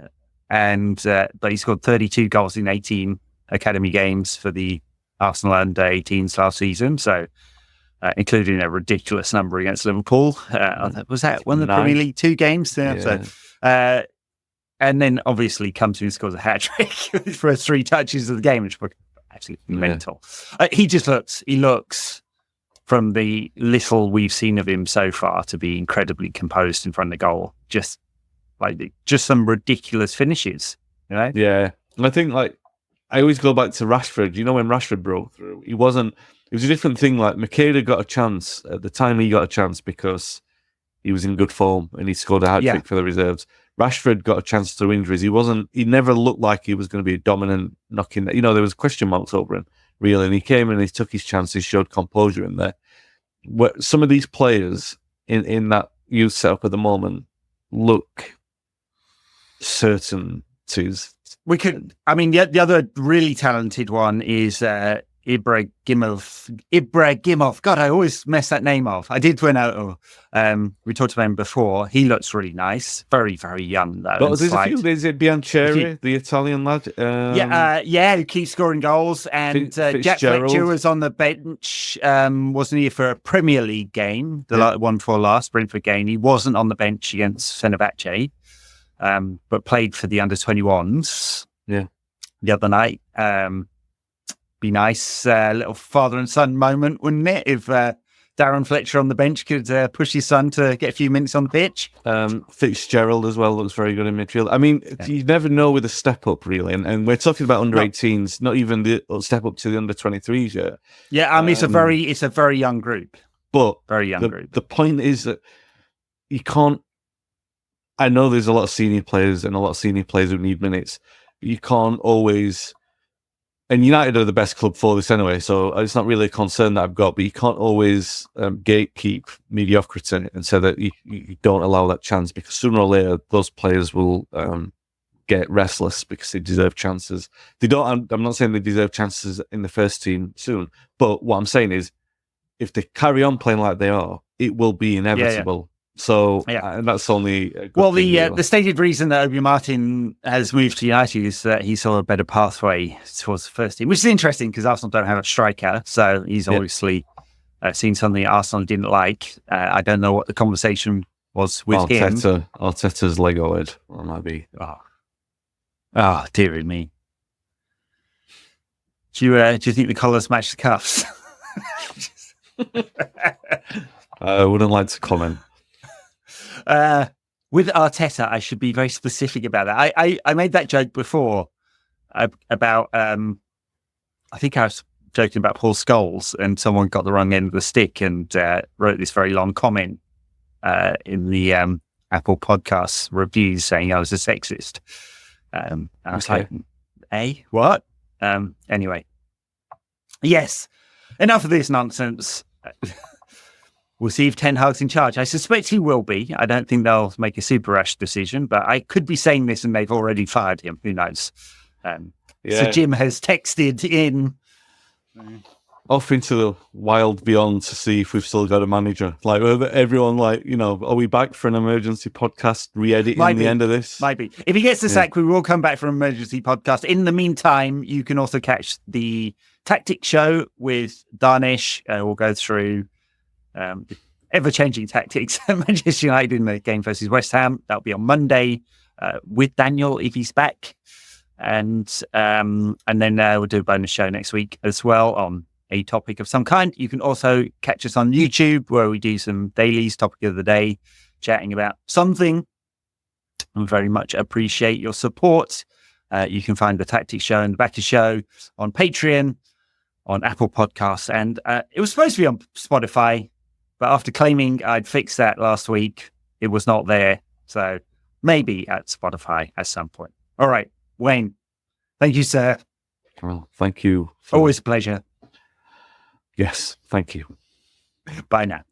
But he scored 32 goals in 18 academy games for the Arsenal under 18s last season. So, including a ridiculous number against Liverpool. Was that one of the Premier League 2 games? Yeah. So, and then obviously comes in and scores a hat trick his first 3 touches of the game, which were absolutely mental. He looks, from the little we've seen of him so far, to be incredibly composed in front of the goal. Just some ridiculous finishes, Yeah, and I think I always go back to Rashford. When Rashford broke through, it was a different thing. Like Makeda got a chance at the time; he got a chance because he was in good form and he scored a hat trick for the reserves. Rashford got a chance through injuries. He never looked like he was going to be a dominant knocking. There was question marks over him, really, and he came and he took his chances, showed composure in there. Some of these players in that youth setup at the moment look certainties. The other really talented one is Ibrahimov. God, I always mess that name up. I did win out. We talked about him before. He looks really nice. Very, very young though. But there's a few. There's Biancheri, the Italian lad. Who keeps scoring goals. And Jack Fletcher was on the bench. Wasn't he, for a Premier League game? The one before last, Brentford game. He wasn't on the bench against Fenerbahce. But played for the under-21s the other night. Be nice, little father and son moment, wouldn't it? If Darren Fletcher on the bench could push his son to get a few minutes on the pitch. Fitzgerald as well looks very good in midfield. I mean, you never know with a step up, really. And we're talking about under-18s, not even the step up to the under-23s yet. Yeah, I mean, it's a very young group. But very young group. The point is that you can't. I know there's a lot of senior players and a lot of senior players who need minutes. You can't always, and United are the best club for this anyway, so it's not really a concern that I've got, but you can't always gatekeep mediocrity and say that you don't allow that chance, because sooner or later those players will get restless because they deserve chances. I'm not saying they deserve chances in the first team soon, but what I'm saying is if they carry on playing like they are, it will be inevitable. So that's only a good thing, the stated reason that Obi Martin has moved to United is that he saw a better pathway towards the first team, which is interesting because Arsenal don't have a striker, so he's obviously seen something Arsenal didn't like. I don't know what the conversation was with him. Arteta's Lego head, or might be. Oh, dearie me. Do you think the colours match the cuffs? I wouldn't like to comment. With Arteta, I should be very specific about that. I made that joke before about I think I was joking about Paul Scholes, and someone got the wrong end of the stick and wrote this very long comment in the Apple Podcasts reviews saying I was a sexist. I was like, what? Anyway, yes, enough of this nonsense. We'll see if Ten Hag's in charge. I suspect he will be. I don't think they'll make a super rash decision, but I could be saying this and they've already fired him. Who knows? So Jim has texted in. off into the wild beyond to see if we've still got a manager. Like everyone, like, you know, are we back for an emergency podcast re-editing the end of this? Might be. If he gets the sack, we will come back for an emergency podcast. In the meantime, you can also catch the Tactics Show with Darnish. We'll go through the ever-changing tactics at Manchester United in the game versus West Ham. That'll be on Monday with Daniel if he's back. And then we'll do a bonus show next week as well on a topic of some kind. You can also catch us on YouTube where we do some dailies, topic of the day, chatting about something. We very much appreciate your support. You can find the Tactics Show and the Batter Show on Patreon, on Apple Podcasts, and it was supposed to be on Spotify, but after claiming I'd fixed that last week, it was not there. So maybe at Spotify at some point. All right, Wayne, thank you, sir. Well, thank you. Always a pleasure. Yes, thank you. Bye now.